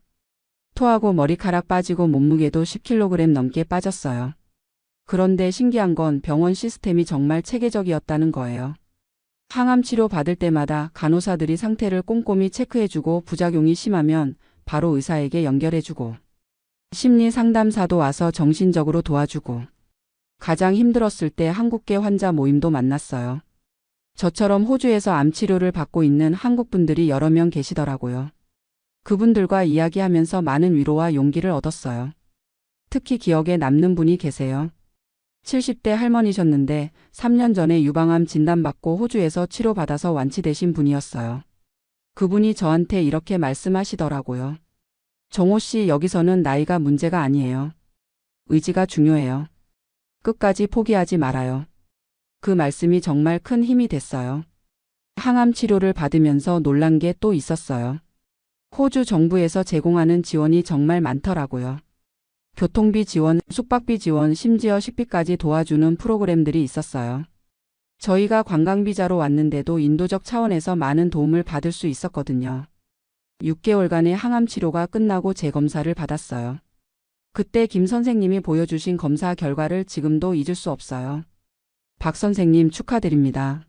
토하고 머리카락 빠지고 몸무게도 10kg 넘게 빠졌어요. 그런데 신기한 건 병원 시스템이 정말 체계적이었다는 거예요. 항암 치료 받을 때마다 간호사들이 상태를 꼼꼼히 체크해주고 부작용이 심하면 바로 의사에게 연결해주고 심리 상담사도 와서 정신적으로 도와주고 가장 힘들었을 때 한국계 환자 모임도 만났어요. 저처럼 호주에서 암 치료를 받고 있는 한국 분들이 여러 명 계시더라고요. 그분들과 이야기하면서 많은 위로와 용기를 얻었어요. 특히 기억에 남는 분이 계세요. 70대 할머니셨는데 3년 전에 유방암 진단받고 호주에서 치료받아서 완치되신 분이었어요. 그분이 저한테 이렇게 말씀하시더라고요. 정호 씨, 여기서는 나이가 문제가 아니에요. 의지가 중요해요. 끝까지 포기하지 말아요. 그 말씀이 정말 큰 힘이 됐어요. 항암 치료를 받으면서 놀란 게 또 있었어요. 호주 정부에서 제공하는 지원이 정말 많더라고요. 교통비 지원, 숙박비 지원, 심지어 식비까지 도와주는 프로그램들이 있었어요. 저희가 관광비자로 왔는데도 인도적 차원에서 많은 도움을 받을 수 있었거든요. 6개월간의 항암 치료가 끝나고 재검사를 받았어요. 그때 김 선생님이 보여주신 검사 결과를 지금도 잊을 수 없어요. 박 선생님 축하드립니다.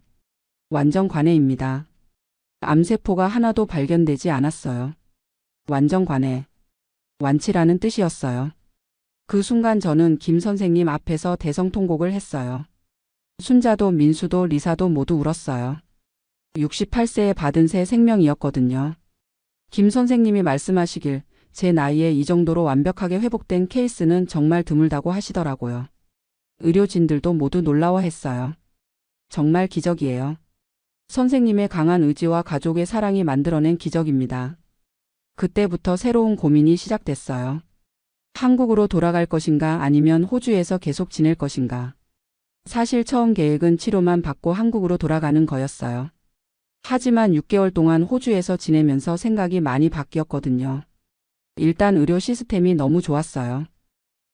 완전 관해입니다. 암세포가 하나도 발견되지 않았어요. 완전 관해. 완치라는 뜻이었어요. 그 순간 저는 김 선생님 앞에서 대성통곡을 했어요. 순자도 민수도 리사도 모두 울었어요. 68세에 받은 새 생명이었거든요. 김 선생님이 말씀하시길 제 나이에 이 정도로 완벽하게 회복된 케이스는 정말 드물다고 하시더라고요. 의료진들도 모두 놀라워했어요. 정말 기적이에요. 선생님의 강한 의지와 가족의 사랑이 만들어낸 기적입니다. 그때부터 새로운 고민이 시작됐어요. 한국으로 돌아갈 것인가 아니면 호주에서 계속 지낼 것인가. 사실 처음 계획은 치료만 받고 한국으로 돌아가는 거였어요. 하지만 6개월 동안 호주에서 지내면서 생각이 많이 바뀌었거든요. 일단 의료 시스템이 너무 좋았어요.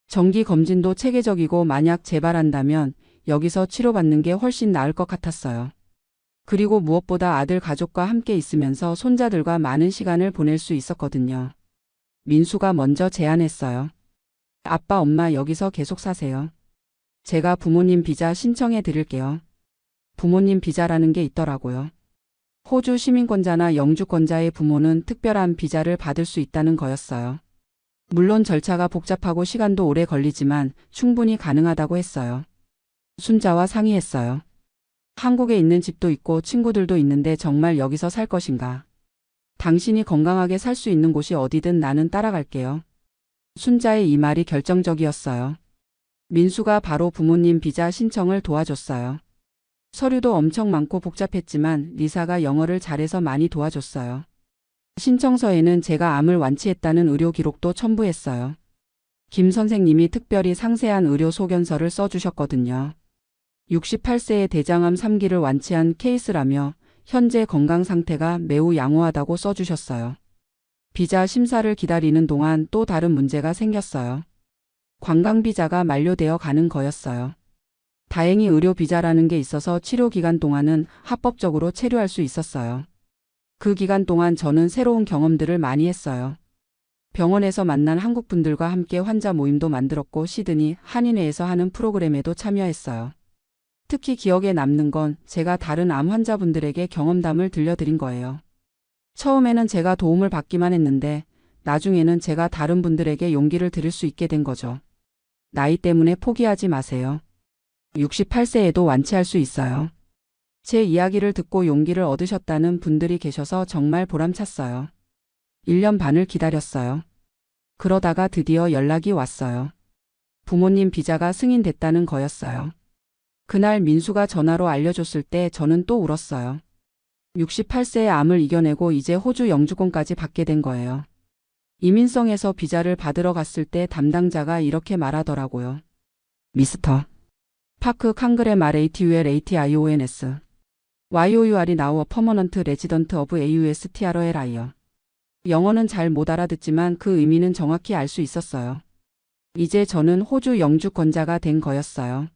정기 검진도 체계적이고 만약 재발한다면 여기서 치료받는 게 훨씬 나을 것 같았어요. 그리고 무엇보다 아들 가족과 함께 있으면서 손자들과 많은 시간을 보낼 수 있었거든요. 민수가 먼저 제안했어요. 아빠, 엄마 여기서 계속 사세요. 제가 부모님 비자 신청해 드릴게요. 부모님 비자라는 게 있더라고요. 호주 시민권자나 영주권자의 부모는 특별한 비자를 받을 수 있다는 거였어요. 물론 절차가 복잡하고 시간도 오래 걸리지만 충분히 가능하다고 했어요. 순자와 상의했어요. 한국에 있는 집도 있고 친구들도 있는데 정말 여기서 살 것인가? 당신이 건강하게 살 수 있는 곳이 어디든 나는 따라갈게요. 순자의 이 말이 결정적이었어요. 민수가 바로 부모님 비자 신청을 도와줬어요. 서류도 엄청 많고 복잡했지만 리사가 영어를 잘해서 많이 도와줬어요. 신청서에는 제가 암을 완치했다는 의료 기록도 첨부했어요. 김 선생님이 특별히 상세한 의료 소견서를 써주셨거든요. 68세의 대장암 3기를 완치한 케이스라며 현재 건강 상태가 매우 양호하다고 써주셨어요. 비자 심사를 기다리는 동안 또 다른 문제가 생겼어요. 관광비자가 만료되어 가는 거였어요. 다행히 의료비자라는 게 있어서 치료 기간 동안은 합법적으로 체류할 수 있었어요. 그 기간 동안 저는 새로운 경험들을 많이 했어요. 병원에서 만난 한국분들과 함께 환자 모임도 만들었고 시드니 한인회에서 하는 프로그램에도 참여했어요. 특히 기억에 남는 건 제가 다른 암 환자분들에게 경험담을 들려드린 거예요. 처음에는 제가 도움을 받기만 했는데 나중에는 제가 다른 분들에게 용기를 드릴 수 있게 된 거죠. 나이 때문에 포기하지 마세요. 68세에도 완치할 수 있어요. 제 이야기를 듣고 용기를 얻으셨다는 분들이 계셔서 정말 보람찼어요. 1년 반을 기다렸어요. 그러다가 드디어 연락이 왔어요. 부모님 비자가 승인됐다는 거였어요. 그날 민수가 전화로 알려줬을 때 저는 또 울었어요. 68세의 암을 이겨내고 이제 호주 영주권까지 받게 된 거예요. 이민성에서 비자를 받으러 갔을 때 담당자가 이렇게 말하더라고요. 미스터 파크 칸그레 RATUL ATIONS YOUR이 now a permanent resident of AUSTRLI요. 영어는 잘 못 알아듣지만 그 의미는 정확히 알 수 있었어요. 이제 저는 호주 영주권자가 된 거였어요.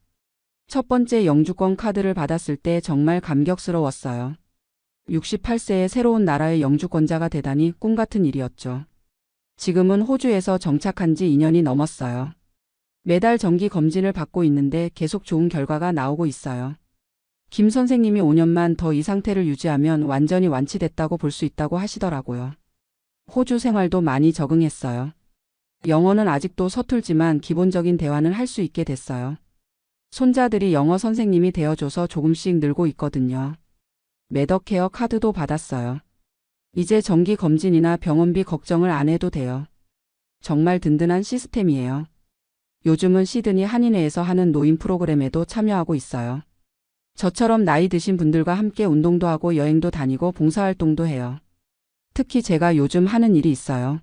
첫 번째 영주권 카드를 받았을 때 정말 감격스러웠어요. 68세의 새로운 나라의 영주권자가 되다니 꿈같은 일이었죠. 지금은 호주에서 정착한 지 2년이 넘었어요. 매달 정기 검진을 받고 있는데 계속 좋은 결과가 나오고 있어요. 김 선생님이 5년만 더 이 상태를 유지하면 완전히 완치됐다고 볼 수 있다고 하시더라고요. 호주 생활도 많이 적응했어요. 영어는 아직도 서툴지만 기본적인 대화는 할 수 있게 됐어요. 손자들이 영어 선생님이 되어줘서 조금씩 늘고 있거든요. 메더케어 카드도 받았어요. 이제 정기 검진이나 병원비 걱정을 안 해도 돼요. 정말 든든한 시스템이에요. 요즘은 시드니 한인회에서 하는 노인 프로그램에도 참여하고 있어요. 저처럼 나이 드신 분들과 함께 운동도 하고 여행도 다니고 봉사활동도 해요. 특히 제가 요즘 하는 일이 있어요.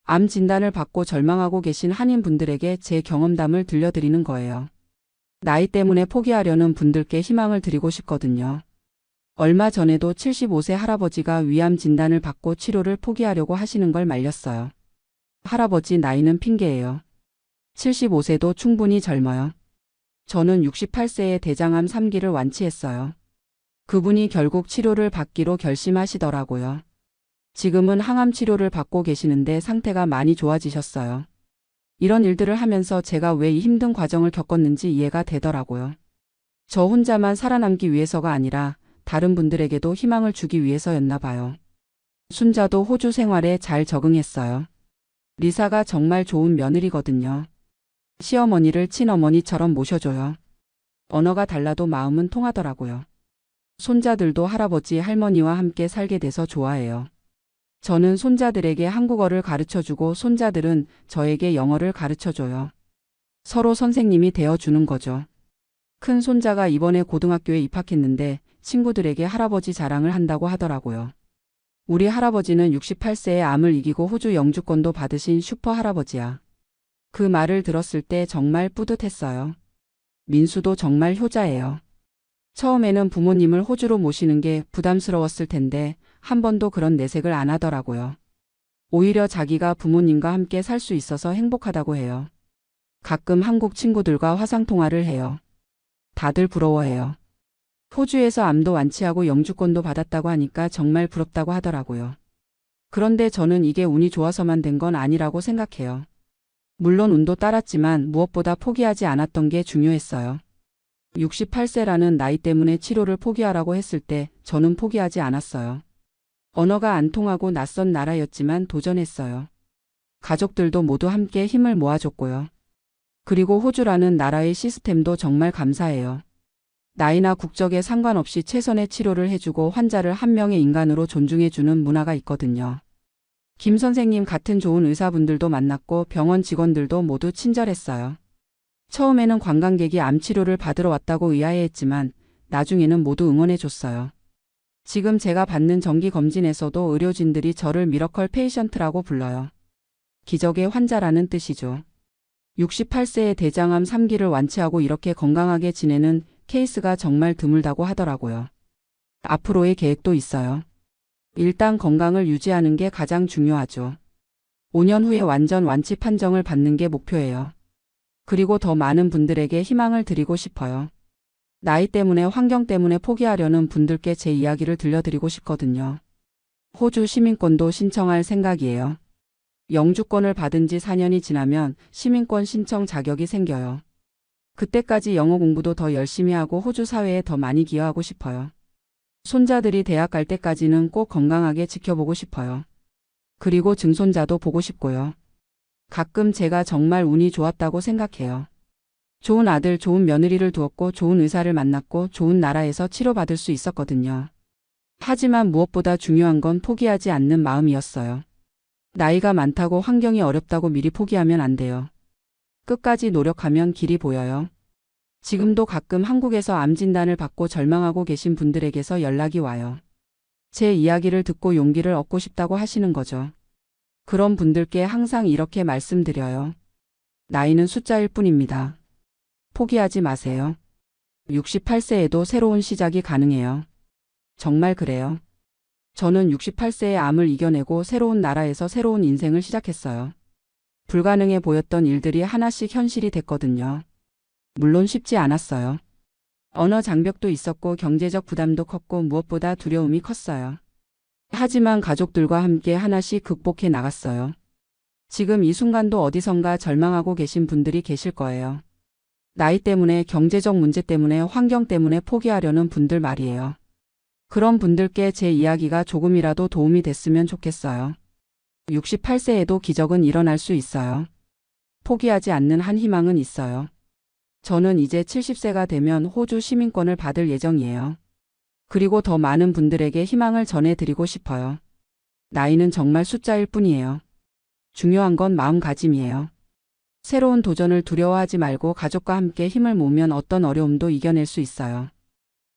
암 진단을 받고 절망하고 계신 한인분들에게 제 경험담을 들려드리는 거예요. 나이 때문에 포기하려는 분들께 희망을 드리고 싶거든요. 얼마 전에도 75세 할아버지가 위암 진단을 받고 치료를 포기하려고 하시는 걸 말렸어요. 할아버지 나이는 핑계예요. 75세도 충분히 젊어요. 저는 68세에 대장암 3기를 완치했어요. 그분이 결국 치료를 받기로 결심하시더라고요. 지금은 항암 치료를 받고 계시는데 상태가 많이 좋아지셨어요. 이런 일들을 하면서 제가 왜 이 힘든 과정을 겪었는지 이해가 되더라고요. 저 혼자만 살아남기 위해서가 아니라 다른 분들에게도 희망을 주기 위해서였나 봐요. 순자도 호주 생활에 잘 적응했어요. 리사가 정말 좋은 며느리거든요. 시어머니를 친어머니처럼 모셔줘요. 언어가 달라도 마음은 통하더라고요. 손자들도 할아버지 할머니와 함께 살게 돼서 좋아해요. 저는 손자들에게 한국어를 가르쳐주고 손자들은 저에게 영어를 가르쳐줘요. 서로 선생님이 되어주는 거죠. 큰 손자가 이번에 고등학교에 입학했는데 친구들에게 할아버지 자랑을 한다고 하더라고요. 우리 할아버지는 68세에 암을 이기고 호주 영주권도 받으신 슈퍼 할아버지야. 그 말을 들었을 때 정말 뿌듯했어요. 민수도 정말 효자예요. 처음에는 부모님을 호주로 모시는 게 부담스러웠을 텐데 한 번도 그런 내색을 안 하더라고요. 오히려 자기가 부모님과 함께 살 수 있어서 행복하다고 해요. 가끔 한국 친구들과 화상통화를 해요. 다들 부러워해요. 호주에서 암도 완치하고 영주권도 받았다고 하니까 정말 부럽다고 하더라고요. 그런데 저는 이게 운이 좋아서만 된 건 아니라고 생각해요. 물론 운도 따랐지만 무엇보다 포기하지 않았던 게 중요했어요. 68세라는 나이 때문에 치료를 포기하라고 했을 때 저는 포기하지 않았어요. 언어가 안 통하고 낯선 나라였지만 도전했어요. 가족들도 모두 함께 힘을 모아줬고요. 그리고 호주라는 나라의 시스템도 정말 감사해요. 나이나 국적에 상관없이 최선의 치료를 해주고 환자를 한 명의 인간으로 존중해주는 문화가 있거든요. 김 선생님 같은 좋은 의사분들도 만났고 병원 직원들도 모두 친절했어요. 처음에는 관광객이 암 치료를 받으러 왔다고 의아해했지만 나중에는 모두 응원해줬어요. 지금 제가 받는 정기 검진에서도 의료진들이 저를 미러컬 페이션트라고 불러요. 기적의 환자라는 뜻이죠. 68세의 대장암 3기를 완치하고 이렇게 건강하게 지내는 케이스가 정말 드물다고 하더라고요. 앞으로의 계획도 있어요. 일단 건강을 유지하는 게 가장 중요하죠. 5년 후에 완전 완치 판정을 받는 게 목표예요. 그리고 더 많은 분들에게 희망을 드리고 싶어요. 나이 때문에 환경 때문에 포기하려는 분들께 제 이야기를 들려드리고 싶거든요. 호주 시민권도 신청할 생각이에요. 영주권을 받은 지 4년이 지나면 시민권 신청 자격이 생겨요. 그때까지 영어 공부도 더 열심히 하고 호주 사회에 더 많이 기여하고 싶어요. 손자들이 대학 갈 때까지는 꼭 건강하게 지켜보고 싶어요. 그리고 증손자도 보고 싶고요. 가끔 제가 정말 운이 좋았다고 생각해요. 좋은 아들, 좋은 며느리를 두었고 좋은 의사를 만났고 좋은 나라에서 치료받을 수 있었거든요. 하지만 무엇보다 중요한 건 포기하지 않는 마음이었어요. 나이가 많다고 환경이 어렵다고 미리 포기하면 안 돼요. 끝까지 노력하면 길이 보여요. 지금도 가끔 한국에서 암 진단을 받고 절망하고 계신 분들에게서 연락이 와요. 제 이야기를 듣고 용기를 얻고 싶다고 하시는 거죠. 그런 분들께 항상 이렇게 말씀드려요. 나이는 숫자일 뿐입니다. 포기하지 마세요. 68세에도 새로운 시작이 가능해요. 정말 그래요. 저는 68세에 암을 이겨내고 새로운 나라에서 새로운 인생을 시작했어요. 불가능해 보였던 일들이 하나씩 현실이 됐거든요. 물론 쉽지 않았어요. 언어 장벽도 있었고 경제적 부담도 컸고 무엇보다 두려움이 컸어요. 하지만 가족들과 함께 하나씩 극복해 나갔어요. 지금 이 순간도 어디선가 절망하고 계신 분들이 계실 거예요. 나이 때문에, 경제적 문제 때문에, 환경 때문에 포기하려는 분들 말이에요. 그런 분들께 제 이야기가 조금이라도 도움이 됐으면 좋겠어요. 68세에도 기적은 일어날 수 있어요. 포기하지 않는 한 희망은 있어요. 저는 이제 70세가 되면 호주 시민권을 받을 예정이에요. 그리고 더 많은 분들에게 희망을 전해드리고 싶어요. 나이는 정말 숫자일 뿐이에요. 중요한 건 마음가짐이에요. 새로운 도전을 두려워하지 말고 가족과 함께 힘을 모으면 어떤 어려움도 이겨낼 수 있어요.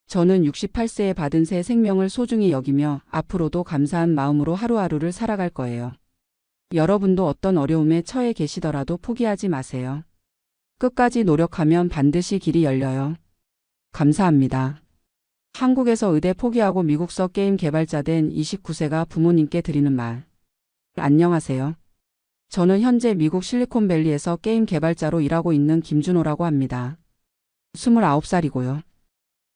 저는 68세에 받은 새 생명을 소중히 여기며 앞으로도 감사한 마음으로 하루하루를 살아갈 거예요. 여러분도 어떤 어려움에 처해 계시더라도 포기하지 마세요. 끝까지 노력하면 반드시 길이 열려요. 감사합니다. 한국에서 의대 포기하고 미국서 게임 개발자 된 29세가 부모님께 드리는 말. 안녕하세요. 저는 현재 미국 실리콘밸리에서 게임 개발자로 일하고 있는 김준호라고 합니다. 29살이고요.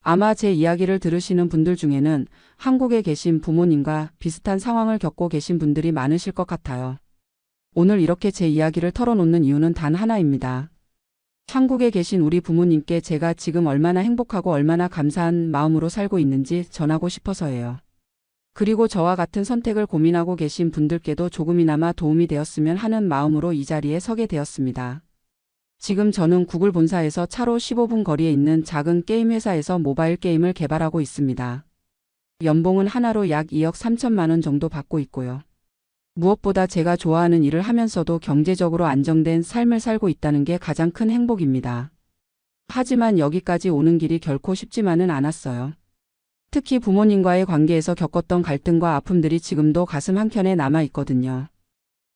아마 제 이야기를 들으시는 분들 중에는 한국에 계신 부모님과 비슷한 상황을 겪고 계신 분들이 많으실 것 같아요. 오늘 이렇게 제 이야기를 털어놓는 이유는 단 하나입니다. 한국에 계신 우리 부모님께 제가 지금 얼마나 행복하고 얼마나 감사한 마음으로 살고 있는지 전하고 싶어서예요. 그리고 저와 같은 선택을 고민하고 계신 분들께도 조금이나마 도움이 되었으면 하는 마음으로 이 자리에 서게 되었습니다. 지금 저는 구글 본사에서 차로 15분 거리에 있는 작은 게임 회사에서 모바일 게임을 개발하고 있습니다. 연봉은 하나로 약 2억 3천만 원 정도 받고 있고요. 무엇보다 제가 좋아하는 일을 하면서도 경제적으로 안정된 삶을 살고 있다는 게 가장 큰 행복입니다. 하지만 여기까지 오는 길이 결코 쉽지만은 않았어요. 특히 부모님과의 관계에서 겪었던 갈등과 아픔들이 지금도 가슴 한켠에 남아있거든요.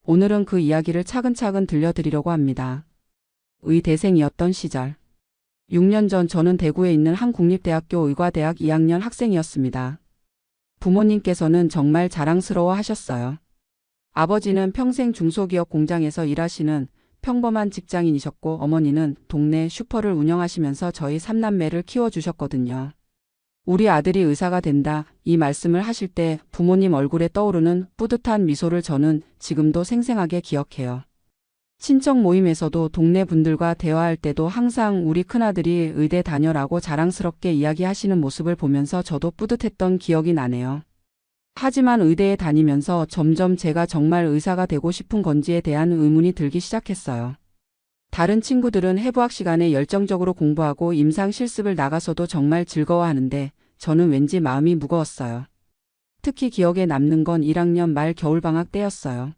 오늘은 그 이야기를 차근차근 들려드리려고 합니다. 의대생이었던 시절. 6년 전 저는 대구에 있는 한 국립대학교 의과대학 2학년 학생이었습니다. 부모님께서는 정말 자랑스러워 하셨어요. 아버지는 평생 중소기업 공장에서 일하시는 평범한 직장인이셨고 어머니는 동네 슈퍼를 운영하시면서 저희 3남매를 키워주셨거든요. 우리 아들이 의사가 된다, 이 말씀을 하실 때 부모님 얼굴에 떠오르는 뿌듯한 미소를 저는 지금도 생생하게 기억해요. 친척 모임에서도 동네 분들과 대화할 때도 항상 우리 큰아들이 의대 다녀라고 자랑스럽게 이야기하시는 모습을 보면서 저도 뿌듯했던 기억이 나네요. 하지만 의대에 다니면서 점점 제가 정말 의사가 되고 싶은 건지에 대한 의문이 들기 시작했어요. 다른 친구들은 해부학 시간에 열정적으로 공부하고 임상 실습을 나가서도 정말 즐거워하는데 저는 왠지 마음이 무거웠어요. 특히 기억에 남는 건 1학년 말 겨울방학 때였어요.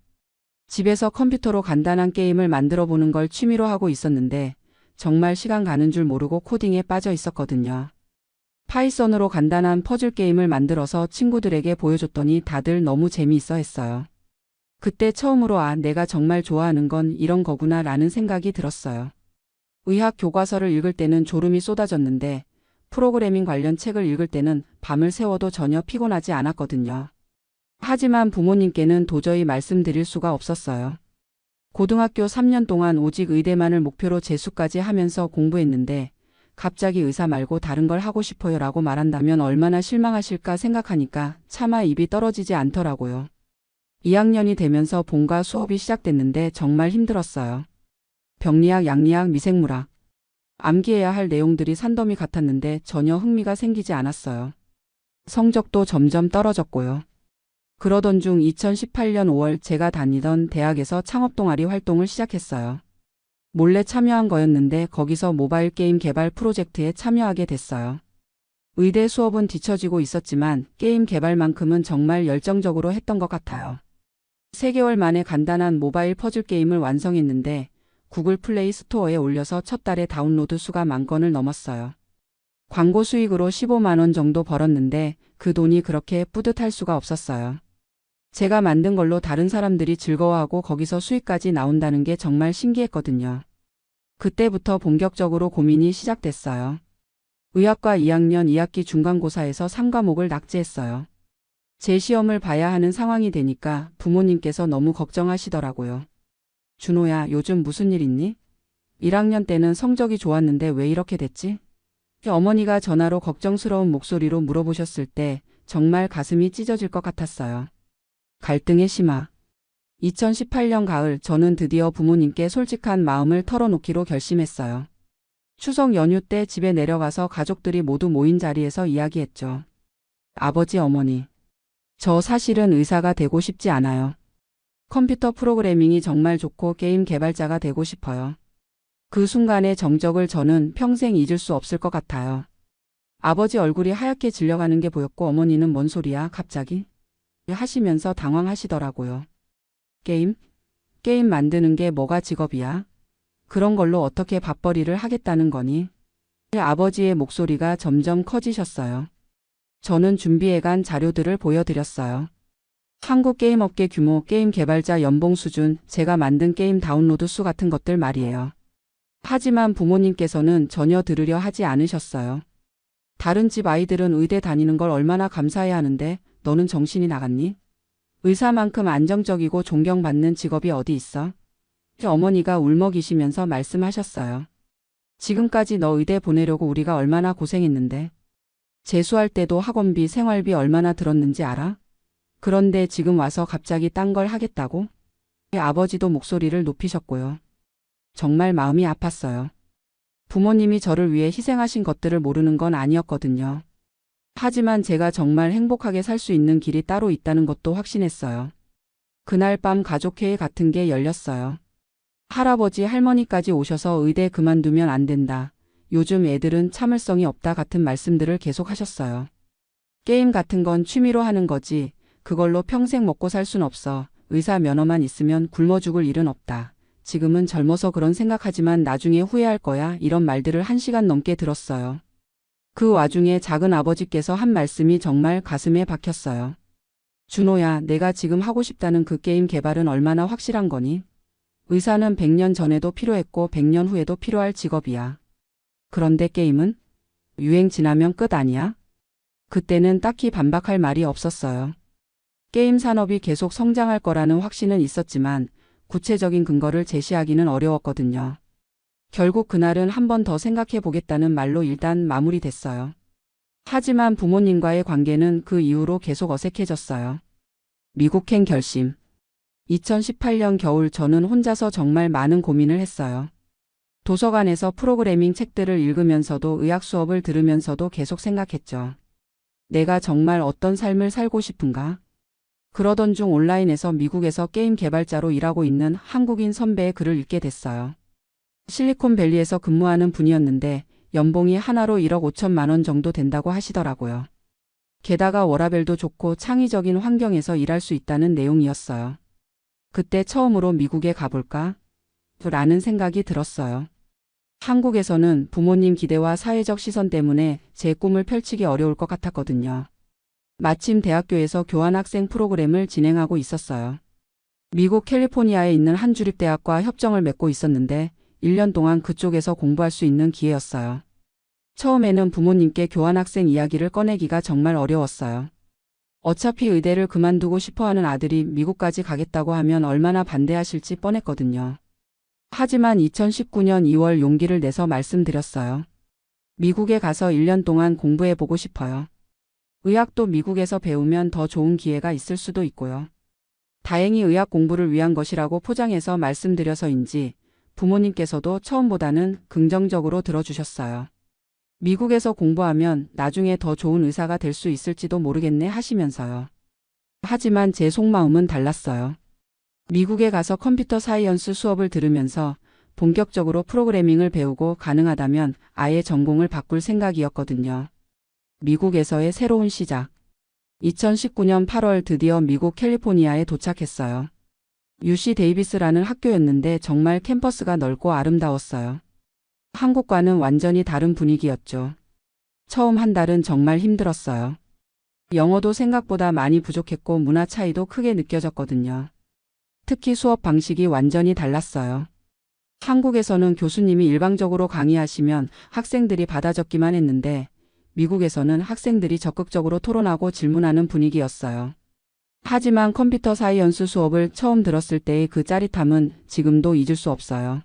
집에서 컴퓨터로 간단한 게임을 만들어 보는 걸 취미로 하고 있었는데 정말 시간 가는 줄 모르고 코딩에 빠져 있었거든요. 파이썬으로 간단한 퍼즐 게임을 만들어서 친구들에게 보여줬더니 다들 너무 재미있어 했어요. 그때 처음으로 내가 정말 좋아하는 건 이런 거구나 라는 생각이 들었어요. 의학 교과서를 읽을 때는 졸음이 쏟아졌는데 프로그래밍 관련 책을 읽을 때는 밤을 새워도 전혀 피곤하지 않았거든요. 하지만 부모님께는 도저히 말씀드릴 수가 없었어요. 고등학교 3년 동안 오직 의대만을 목표로 재수까지 하면서 공부했는데 갑자기 의사 말고 다른 걸 하고 싶어요 라고 말한다면 얼마나 실망하실까 생각하니까 차마 입이 떨어지지 않더라고요. 2학년이 되면서 본과 수업이 시작됐는데 정말 힘들었어요. 병리학, 양리학, 미생물학. 암기해야 할 내용들이 산더미 같았는데 전혀 흥미가 생기지 않았어요. 성적도 점점 떨어졌고요. 그러던 중 2018년 5월 제가 다니던 대학에서 창업동아리 활동을 시작했어요. 몰래 참여한 거였는데 거기서 모바일 게임 개발 프로젝트에 참여하게 됐어요. 의대 수업은 뒤처지고 있었지만 게임 개발만큼은 정말 열정적으로 했던 것 같아요. 3개월 만에 간단한 모바일 퍼즐 게임을 완성했는데 구글 플레이 스토어에 올려서 첫 달에 다운로드 수가 10,000건을 넘었어요. 광고 수익으로 15만 원 정도 벌었는데 그 돈이 그렇게 뿌듯할 수가 없었어요. 제가 만든 걸로 다른 사람들이 즐거워하고 거기서 수익까지 나온다는 게 정말 신기했거든요. 그때부터 본격적으로 고민이 시작됐어요. 의학과 2학년 2학기 중간고사에서 3과목을 낙제했어요. 제 시험을 봐야 하는 상황이 되니까 부모님께서 너무 걱정하시더라고요. 준호야, 요즘 무슨 일 있니? 1학년 때는 성적이 좋았는데 왜 이렇게 됐지? 어머니가 전화로 걱정스러운 목소리로 물어보셨을 때 정말 가슴이 찢어질 것 같았어요. 갈등의 심화. 2018년 가을 저는 드디어 부모님께 솔직한 마음을 털어놓기로 결심했어요. 추석 연휴 때 집에 내려가서 가족들이 모두 모인 자리에서 이야기했죠. 아버지, 어머니. 저 사실은 의사가 되고 싶지 않아요. 컴퓨터 프로그래밍이 정말 좋고 게임 개발자가 되고 싶어요. 그 순간의 정적을 저는 평생 잊을 수 없을 것 같아요. 아버지 얼굴이 하얗게 질려가는 게 보였고 어머니는 뭔 소리야 갑자기? 하시면서 당황하시더라고요. 게임 만드는 게 뭐가 직업이야? 그런 걸로 어떻게 밥벌이를 하겠다는 거니? 아버지의 목소리가 점점 커지셨어요. 저는 준비해간 자료들을 보여드렸어요. 한국 게임업계 규모, 게임 개발자 연봉 수준, 제가 만든 게임 다운로드 수 같은 것들 말이에요. 하지만 부모님께서는 전혀 들으려 하지 않으셨어요. 다른 집 아이들은 의대 다니는 걸 얼마나 감사해야 하는데 너는 정신이 나갔니? 의사만큼 안정적이고 존경받는 직업이 어디 있어? 어머니가 울먹이시면서 말씀하셨어요. 지금까지 너 의대 보내려고 우리가 얼마나 고생했는데. 재수할 때도 학원비, 생활비 얼마나 들었는지 알아? 그런데 지금 와서 갑자기 딴 걸 하겠다고? 아버지도 목소리를 높이셨고요. 정말 마음이 아팠어요. 부모님이 저를 위해 희생하신 것들을 모르는 건 아니었거든요. 하지만 제가 정말 행복하게 살 수 있는 길이 따로 있다는 것도 확신했어요. 그날 밤 가족회의 같은 게 열렸어요. 할아버지, 할머니까지 오셔서 의대 그만두면 안 된다. 요즘 애들은 참을성이 없다 같은 말씀들을 계속 하셨어요. 게임 같은 건 취미로 하는 거지. 그걸로 평생 먹고 살 순 없어. 의사 면허만 있으면 굶어 죽을 일은 없다. 지금은 젊어서 그런 생각하지만 나중에 후회할 거야. 이런 말들을 1시간 넘게 들었어요. 그 와중에 작은 아버지께서 한 말씀이 정말 가슴에 박혔어요. 준호야, 내가 지금 하고 싶다는 그 게임 개발은 얼마나 확실한 거니? 의사는 100년 전에도 필요했고 100년 후에도 필요할 직업이야. 그런데 게임은? 유행 지나면 끝 아니야? 그때는 딱히 반박할 말이 없었어요. 게임 산업이 계속 성장할 거라는 확신은 있었지만 구체적인 근거를 제시하기는 어려웠거든요. 결국 그날은 한 번 더 생각해 보겠다는 말로 일단 마무리됐어요. 하지만 부모님과의 관계는 그 이후로 계속 어색해졌어요. 미국행 결심. 2018년 겨울 저는 혼자서 정말 많은 고민을 했어요. 도서관에서 프로그래밍 책들을 읽으면서도 의학 수업을 들으면서도 계속 생각했죠. 내가 정말 어떤 삶을 살고 싶은가? 그러던 중 온라인에서 미국에서 게임 개발자로 일하고 있는 한국인 선배의 글을 읽게 됐어요. 실리콘밸리에서 근무하는 분이었는데 연봉이 하나로 1억 5천만 원 정도 된다고 하시더라고요. 게다가 워라밸도 좋고 창의적인 환경에서 일할 수 있다는 내용이었어요. 그때 처음으로 미국에 가볼까? 라는 생각이 들었어요. 한국에서는 부모님 기대와 사회적 시선 때문에 제 꿈을 펼치기 어려울 것 같았거든요. 마침 대학교에서 교환학생 프로그램을 진행하고 있었어요. 미국 캘리포니아에 있는 한 주립대학과 협정을 맺고 있었는데 1년 동안 그쪽에서 공부할 수 있는 기회였어요. 처음에는 부모님께 교환학생 이야기를 꺼내기가 정말 어려웠어요. 어차피 의대를 그만두고 싶어하는 아들이 미국까지 가겠다고 하면 얼마나 반대하실지 뻔했거든요. 하지만 2019년 2월 용기를 내서 말씀드렸어요. 미국에 가서 1년 동안 공부해보고 싶어요. 의학도 미국에서 배우면 더 좋은 기회가 있을 수도 있고요. 다행히 의학 공부를 위한 것이라고 포장해서 말씀드려서인지 부모님께서도 처음보다는 긍정적으로 들어주셨어요. 미국에서 공부하면 나중에 더 좋은 의사가 될 수 있을지도 모르겠네 하시면서요. 하지만 제 속마음은 달랐어요. 미국에 가서 컴퓨터 사이언스 수업을 들으면서 본격적으로 프로그래밍을 배우고 가능하다면 아예 전공을 바꿀 생각이었거든요. 미국에서의 새로운 시작. 2019년 8월 드디어 미국 캘리포니아에 도착했어요. UC 데이비스라는 학교였는데 정말 캠퍼스가 넓고 아름다웠어요. 한국과는 완전히 다른 분위기였죠. 처음 한 달은 정말 힘들었어요. 영어도 생각보다 많이 부족했고 문화 차이도 크게 느껴졌거든요. 특히 수업 방식이 완전히 달랐어요. 한국에서는 교수님이 일방적으로 강의하시면 학생들이 받아 적기만 했는데 미국에서는 학생들이 적극적으로 토론하고 질문하는 분위기였어요. 하지만 컴퓨터 사이언스 수업을 처음 들었을 때의 그 짜릿함은 지금도 잊을 수 없어요.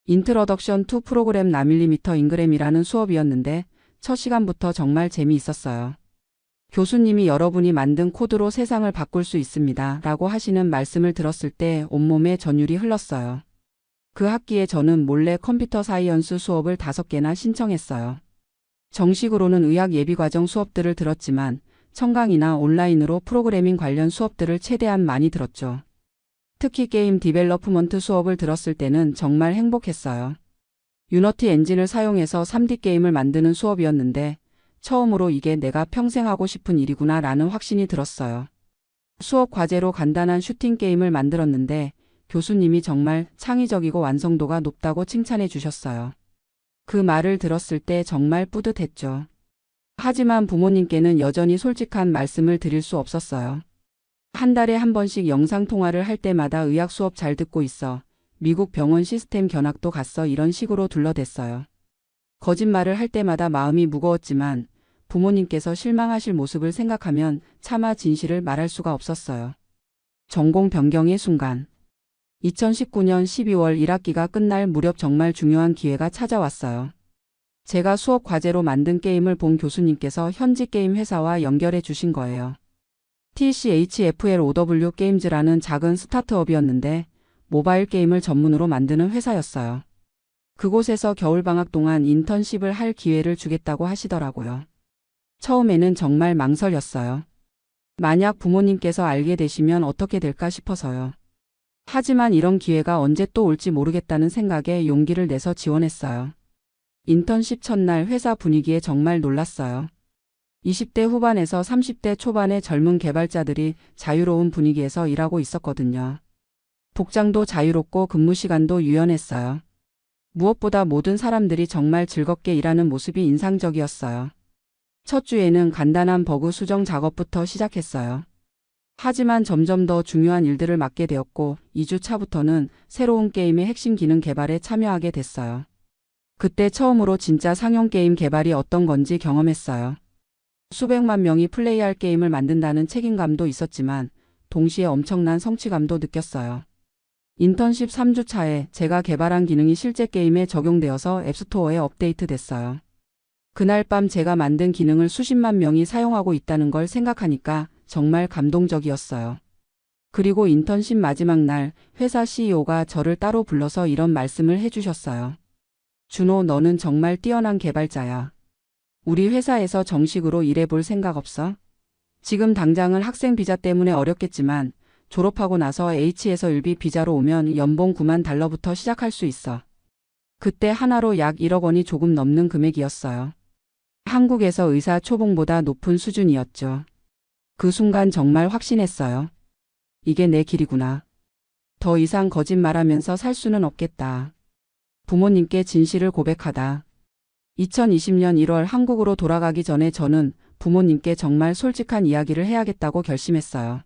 인트로덕션 투 프로그램 나밀리미터 잉그램이라는 수업이었는데 첫 시간부터 정말 재미있었어요. 교수님이 여러분이 만든 코드로 세상을 바꿀 수 있습니다 라고 하시는 말씀을 들었을 때 온몸에 전율이 흘렀어요. 그 학기에 저는 몰래 컴퓨터 사이언스 수업을 5개나 신청했어요. 정식으로는 의학 예비과정 수업들을 들었지만 청강이나 온라인으로 프로그래밍 관련 수업들을 최대한 많이 들었죠. 특히 게임 디벨로프먼트 수업을 들었을 때는 정말 행복했어요. 유너티 엔진을 사용해서 3D 게임을 만드는 수업이었는데 처음으로 이게 내가 평생 하고 싶은 일이구나 라는 확신이 들었어요. 수업 과제로 간단한 슈팅 게임을 만들었는데 교수님이 정말 창의적이고 완성도가 높다고 칭찬해 주셨어요. 그 말을 들었을 때 정말 뿌듯했죠. 하지만 부모님께는 여전히 솔직한 말씀을 드릴 수 없었어요. 한 달에 한 번씩 영상통화를 할 때마다 의학 수업 잘 듣고 있어. 미국 병원 시스템 견학도 갔어. 이런 식으로 둘러댔어요. 거짓말을 할 때마다 마음이 무거웠지만 부모님께서 실망하실 모습을 생각하면 차마 진실을 말할 수가 없었어요. 전공 변경의 순간. 2019년 12월 1학기가 끝날 무렵 정말 중요한 기회가 찾아왔어요. 제가 수업 과제로 만든 게임을 본 교수님께서 현지 게임 회사와 연결해 주신 거예요. TCHFLOW 게임즈라는 작은 스타트업이었는데 모바일 게임을 전문으로 만드는 회사였어요. 그곳에서 겨울방학 동안 인턴십을 할 기회를 주겠다고 하시더라고요. 처음에는 정말 망설였어요. 만약 부모님께서 알게 되시면 어떻게 될까 싶어서요. 하지만 이런 기회가 언제 또 올지 모르겠다는 생각에 용기를 내서 지원했어요. 인턴십 첫날 회사 분위기에 정말 놀랐어요. 20대 후반에서 30대 초반의 젊은 개발자들이 자유로운 분위기에서 일하고 있었거든요. 복장도 자유롭고 근무 시간도 유연했어요. 무엇보다 모든 사람들이 정말 즐겁게 일하는 모습이 인상적이었어요. 첫 주에는 간단한 버그 수정 작업부터 시작했어요. 하지만 점점 더 중요한 일들을 맡게 되었고 2주 차부터는 새로운 게임의 핵심 기능 개발에 참여하게 됐어요. 그때 처음으로 진짜 상용 게임 개발이 어떤 건지 경험했어요. 수백만 명이 플레이할 게임을 만든다는 책임감도 있었지만 동시에 엄청난 성취감도 느꼈어요. 인턴십 3주 차에 제가 개발한 기능이 실제 게임에 적용되어서 앱스토어에 업데이트됐어요. 그날 밤 제가 만든 기능을 수십만 명이 사용하고 있다는 걸 생각하니까 정말 감동적이었어요. 그리고 인턴십 마지막 날 회사 CEO가 저를 따로 불러서 이런 말씀을 해주셨어요. 준호, 너는 정말 뛰어난 개발자야. 우리 회사에서 정식으로 일해볼 생각 없어? 지금 당장은 학생 비자 때문에 어렵겠지만 졸업하고 나서 H에서 일비 비자로 오면 연봉 9만 달러부터 시작할 수 있어. 그때 하나로 약 1억 원이 조금 넘는 금액이었어요. 한국에서 의사 초봉보다 높은 수준이었죠. 그 순간 정말 확신했어요. 이게 내 길이구나. 더 이상 거짓말하면서 살 수는 없겠다. 부모님께 진실을 고백하다. 2020년 1월 한국으로 돌아가기 전에 저는 부모님께 정말 솔직한 이야기를 해야겠다고 결심했어요.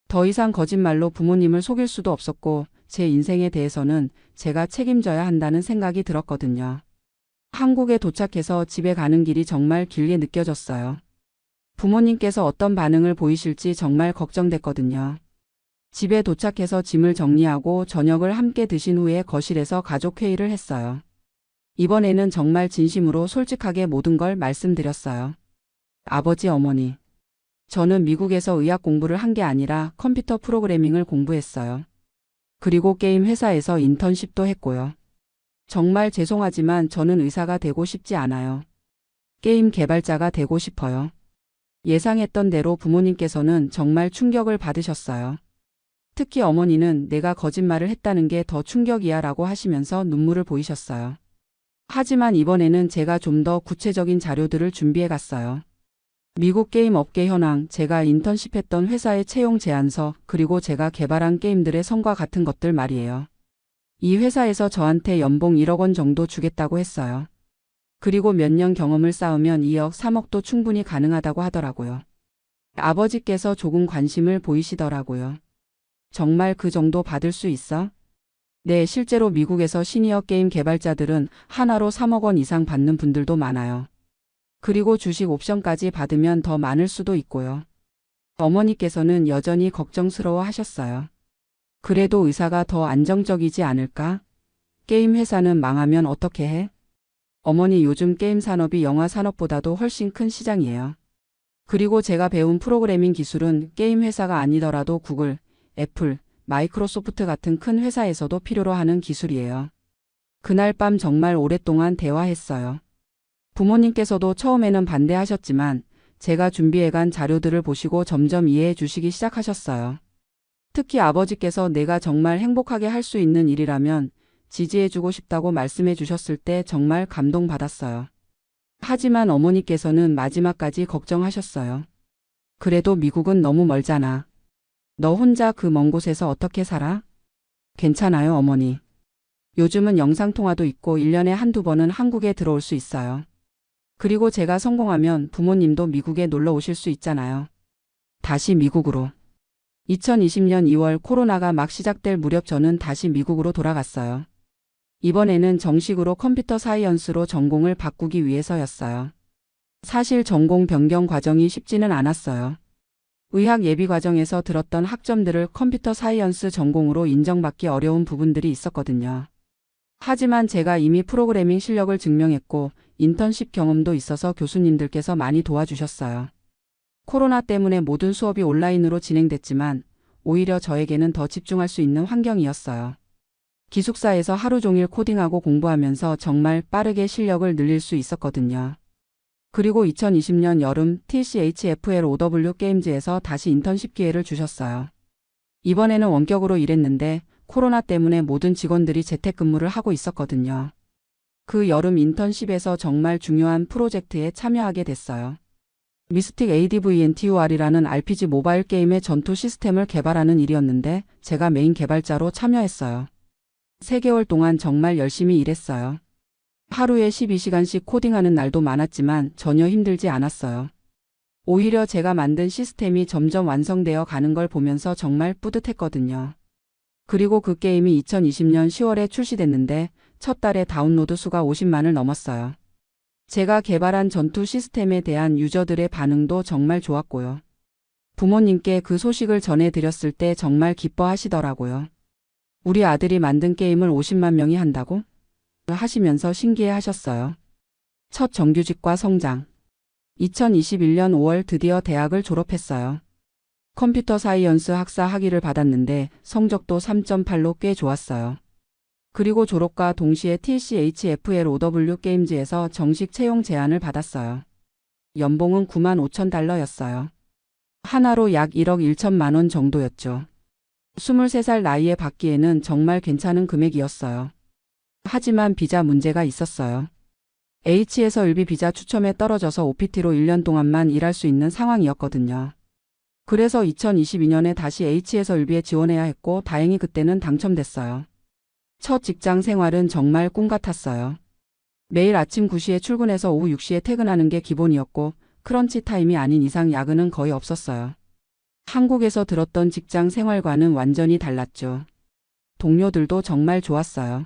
더 이상 거짓말로 부모님을 속일 수도 없었고 제 인생에 대해서는 제가 책임져야 한다는 생각이 들었거든요. 한국에 도착해서 집에 가는 길이 정말 길게 느껴졌어요. 부모님께서 어떤 반응을 보이실지 정말 걱정됐거든요. 집에 도착해서 짐을 정리하고 저녁을 함께 드신 후에 거실에서 가족 회의를 했어요. 이번에는 정말 진심으로 솔직하게 모든 걸 말씀드렸어요. 아버지, 어머니. 저는 미국에서 의학 공부를 한 게 아니라 컴퓨터 프로그래밍을 공부했어요. 그리고 게임 회사에서 인턴십도 했고요. 정말 죄송하지만 저는 의사가 되고 싶지 않아요. 게임 개발자가 되고 싶어요. 예상했던 대로 부모님께서는 정말 충격을 받으셨어요. 특히 어머니는 내가 거짓말을 했다는 게 더 충격이야 라고 하시면서 눈물을 보이셨어요. 하지만 이번에는 제가 좀 더 구체적인 자료들을 준비해 갔어요. 미국 게임 업계 현황, 제가 인턴십했던 회사의 채용 제안서, 그리고 제가 개발한 게임들의 성과 같은 것들 말이에요. 이 회사에서 저한테 연봉 1억 원 정도 주겠다고 했어요. 그리고 몇 년 경험을 쌓으면 2억, 3억도 충분히 가능하다고 하더라고요. 아버지께서 조금 관심을 보이시더라고요. 정말 그 정도 받을 수 있어? 네, 실제로 미국에서 시니어 게임 개발자들은 하나로 3억 원 이상 받는 분들도 많아요. 그리고 주식 옵션까지 받으면 더 많을 수도 있고요. 어머니께서는 여전히 걱정스러워 하셨어요. 그래도 의사가 더 안정적이지 않을까? 게임 회사는 망하면 어떻게 해? 어머니, 요즘 게임 산업이 영화 산업보다도 훨씬 큰 시장이에요. 그리고 제가 배운 프로그래밍 기술은 게임 회사가 아니더라도 구글, 애플, 마이크로소프트 같은 큰 회사에서도 필요로 하는 기술이에요. 그날 밤 정말 오랫동안 대화했어요. 부모님께서도 처음에는 반대하셨지만 제가 준비해간 자료들을 보시고 점점 이해해 주시기 시작하셨어요. 특히 아버지께서 내가 정말 행복하게 할 수 있는 일이라면 지지해주고 싶다고 말씀해 주셨을 때 정말 감동받았어요. 하지만 어머니께서는 마지막까지 걱정하셨어요. 그래도 미국은 너무 멀잖아. 너 혼자 그 먼 곳에서 어떻게 살아? 괜찮아요, 어머니. 요즘은 영상통화도 있고 1년에 한두 번은 한국에 들어올 수 있어요. 그리고 제가 성공하면 부모님도 미국에 놀러 오실 수 있잖아요. 다시 미국으로. 2020년 2월 코로나가 막 시작될 무렵 저는 다시 미국으로 돌아갔어요. 이번에는 정식으로 컴퓨터 사이언스로 전공을 바꾸기 위해서였어요. 사실 전공 변경 과정이 쉽지는 않았어요. 의학 예비 과정에서 들었던 학점들을 컴퓨터 사이언스 전공으로 인정받기 어려운 부분들이 있었거든요. 하지만 제가 이미 프로그래밍 실력을 증명했고 인턴십 경험도 있어서 교수님들께서 많이 도와주셨어요. 코로나 때문에 모든 수업이 온라인으로 진행됐지만 오히려 저에게는 더 집중할 수 있는 환경이었어요. 기숙사에서 하루 종일 코딩하고 공부하면서 정말 빠르게 실력을 늘릴 수 있었거든요. 그리고 2020년 여름 TCHFLOW 게임즈에서 다시 인턴십 기회를 주셨어요. 이번에는 원격으로 일했는데 코로나 때문에 모든 직원들이 재택근무를 하고 있었거든요. 그 여름 인턴십에서 정말 중요한 프로젝트에 참여하게 됐어요. 미스틱 ADVNTUR이라는 RPG 모바일 게임의 전투 시스템을 개발하는 일이었는데 제가 메인 개발자로 참여했어요. 3개월 동안 정말 열심히 일했어요. 하루에 12시간씩 코딩하는 날도 많았지만 전혀 힘들지 않았어요. 오히려 제가 만든 시스템이 점점 완성되어 가는 걸 보면서 정말 뿌듯했거든요. 그리고 그 게임이 2020년 10월에 출시됐는데 첫 달에 다운로드 수가 50만을 넘었어요. 제가 개발한 전투 시스템에 대한 유저들의 반응도 정말 좋았고요. 부모님께 그 소식을 전해드렸을 때 정말 기뻐하시더라고요. 우리 아들이 만든 게임을 50만 명이 한다고? 하시면서 신기해 하셨어요. 첫 정규직과 성장. 2021년 5월 드디어 대학을 졸업했어요. 컴퓨터 사이언스 학사 학위를 받았는데 성적도 3.8로 꽤 좋았어요. 그리고 졸업과 동시에 TCHFLOW 게임즈에서 정식 채용 제안을 받았어요. 연봉은 9만 5천 달러였어요. 하나로 약 1억 1천만 원 정도였죠. 23살 나이에 받기에는 정말 괜찮은 금액이었어요. 하지만 비자 문제가 있었어요. H에서 을비 비자 추첨에 떨어져서 OPT로 1년 동안만 일할 수 있는 상황이었거든요. 그래서 2022년에 다시 H에서 을비에 지원해야 했고 다행히 그때는 당첨됐어요. 첫 직장 생활은 정말 꿈 같았어요. 매일 아침 9시에 출근해서 오후 6시에 퇴근하는 게 기본이었고 크런치 타임이 아닌 이상 야근은 거의 없었어요. 한국에서 들었던 직장 생활과는 완전히 달랐죠. 동료들도 정말 좋았어요.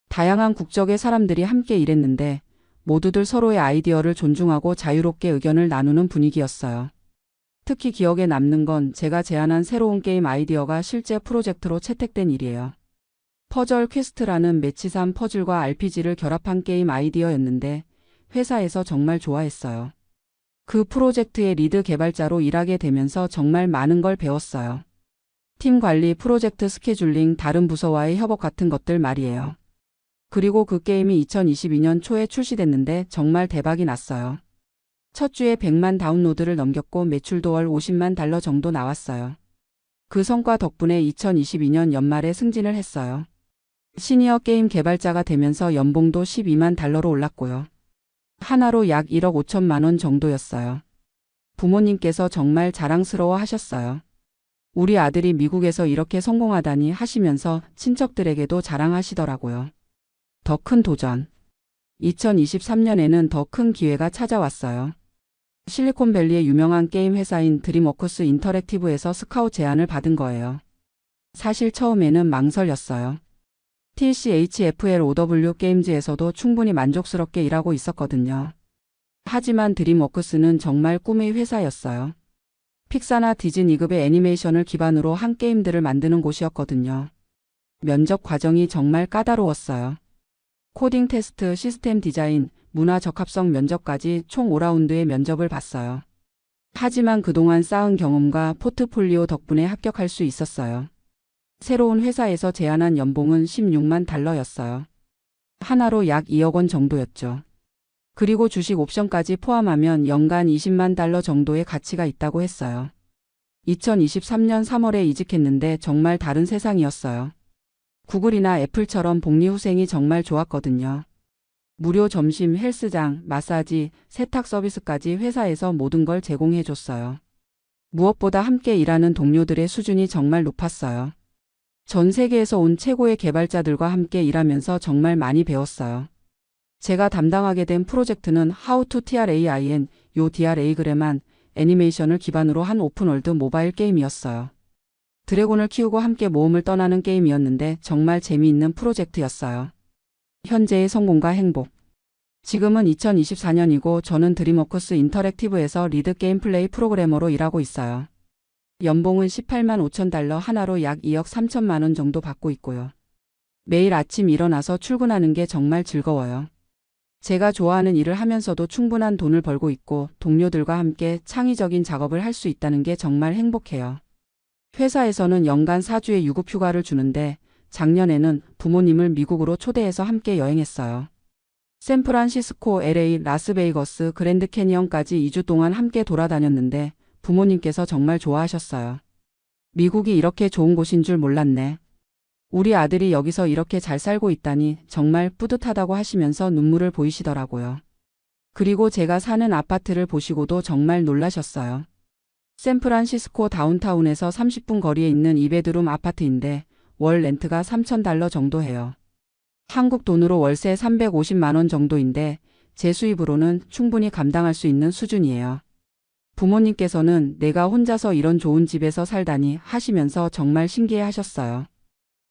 다양한 국적의 사람들이 함께 일했는데 모두들 서로의 아이디어를 존중하고 자유롭게 의견을 나누는 분위기였어요. 특히 기억에 남는 건 제가 제안한 새로운 게임 아이디어가 실제 프로젝트로 채택된 일이에요. 퍼즐 퀘스트라는 매치3 퍼즐과 RPG를 결합한 게임 아이디어였는데 회사에서 정말 좋아했어요. 그 프로젝트의 리드 개발자로 일하게 되면서 정말 많은 걸 배웠어요. 팀 관리, 프로젝트 스케줄링, 다른 부서와의 협업 같은 것들 말이에요. 그리고 그 게임이 2022년 초에 출시됐는데 정말 대박이 났어요. 첫 주에 100만 다운로드를 넘겼고 매출도 월 $50만 정도 나왔어요. 그 성과 덕분에 2022년 연말에 승진을 했어요. 시니어 게임 개발자가 되면서 연봉도 $12만 올랐고요. 하나로 약 1억 5천만 원 정도였어요. 부모님께서 정말 자랑스러워 하셨어요. 우리 아들이 미국에서 이렇게 성공하다니 하시면서 친척들에게도 자랑하시더라고요. 더 큰 도전. 2023년에는 더 큰 기회가 찾아왔어요. 실리콘밸리의 유명한 게임 회사인 드림워크스 인터랙티브에서 스카웃 제안을 받은 거예요. 사실 처음에는 망설였어요. TCHFLOW 게임즈에서도 충분히 만족스럽게 일하고 있었거든요. 하지만 드림워크스는 정말 꿈의 회사였어요. 픽사나 디즈니급의 애니메이션을 기반으로 한 게임들을 만드는 곳이었거든요. 면접 과정이 정말 까다로웠어요. 코딩 테스트, 시스템 디자인, 문화 적합성 면접까지 총 5라운드의 면접을 봤어요. 하지만 그동안 쌓은 경험과 포트폴리오 덕분에 합격할 수 있었어요. 새로운 회사에서 제안한 연봉은 $16만 하나로 약 2억 원 정도였죠. 그리고 주식 옵션까지 포함하면 연간 $20만 정도의 가치가 있다고 했어요. 2023년 3월에 이직했는데 정말 다른 세상이었어요. 구글이나 애플처럼 복리후생이 정말 좋았거든요. 무료 점심, 헬스장, 마사지, 세탁 서비스까지 회사에서 모든 걸 제공해줬어요. 무엇보다 함께 일하는 동료들의 수준이 정말 높았어요. 전 세계에서 온 최고의 개발자들과 함께 일하면서 정말 많이 배웠어요. 제가 담당하게 된 프로젝트는 How to TRAIN, 요 DRA그램한 애니메이션을 기반으로 한 오픈월드 모바일 게임이었어요. 드래곤을 키우고 함께 모험을 떠나는 게임이었는데 정말 재미있는 프로젝트였어요. 현재의 성공과 행복. 지금은 2024년이고 저는 드림워크스 인터랙티브에서 리드 게임 플레이 프로그래머로 일하고 있어요. 연봉은 $18만 5천 하나로 약 2억 3천만 원 정도 받고 있고요. 매일 아침 일어나서 출근하는 게 정말 즐거워요. 제가 좋아하는 일을 하면서도 충분한 돈을 벌고 있고 동료들과 함께 창의적인 작업을 할 수 있다는 게 정말 행복해요. 회사에서는 연간 4주의 유급 휴가를 주는데 작년에는 부모님을 미국으로 초대해서 함께 여행했어요. 샌프란시스코, LA, 라스베이거스, 그랜드 캐니언까지 2주 동안 함께 돌아다녔는데 부모님께서 정말 좋아하셨어요. 미국이 이렇게 좋은 곳인 줄 몰랐네. 우리 아들이 여기서 이렇게 잘 살고 있다니 정말 뿌듯하다고 하시면서 눈물을 보이시더라고요. 그리고 제가 사는 아파트를 보시고도 정말 놀라셨어요. 샌프란시스코 다운타운에서 30분 거리에 있는 2베드룸 아파트인데 월 렌트가 $3,000 정도 해요. 한국 돈으로 월세 350만 원 정도인데 제 수입으로는 충분히 감당할 수 있는 수준이에요. 부모님께서는 내가 혼자서 이런 좋은 집에서 살다니 하시면서 정말 신기해 하셨어요.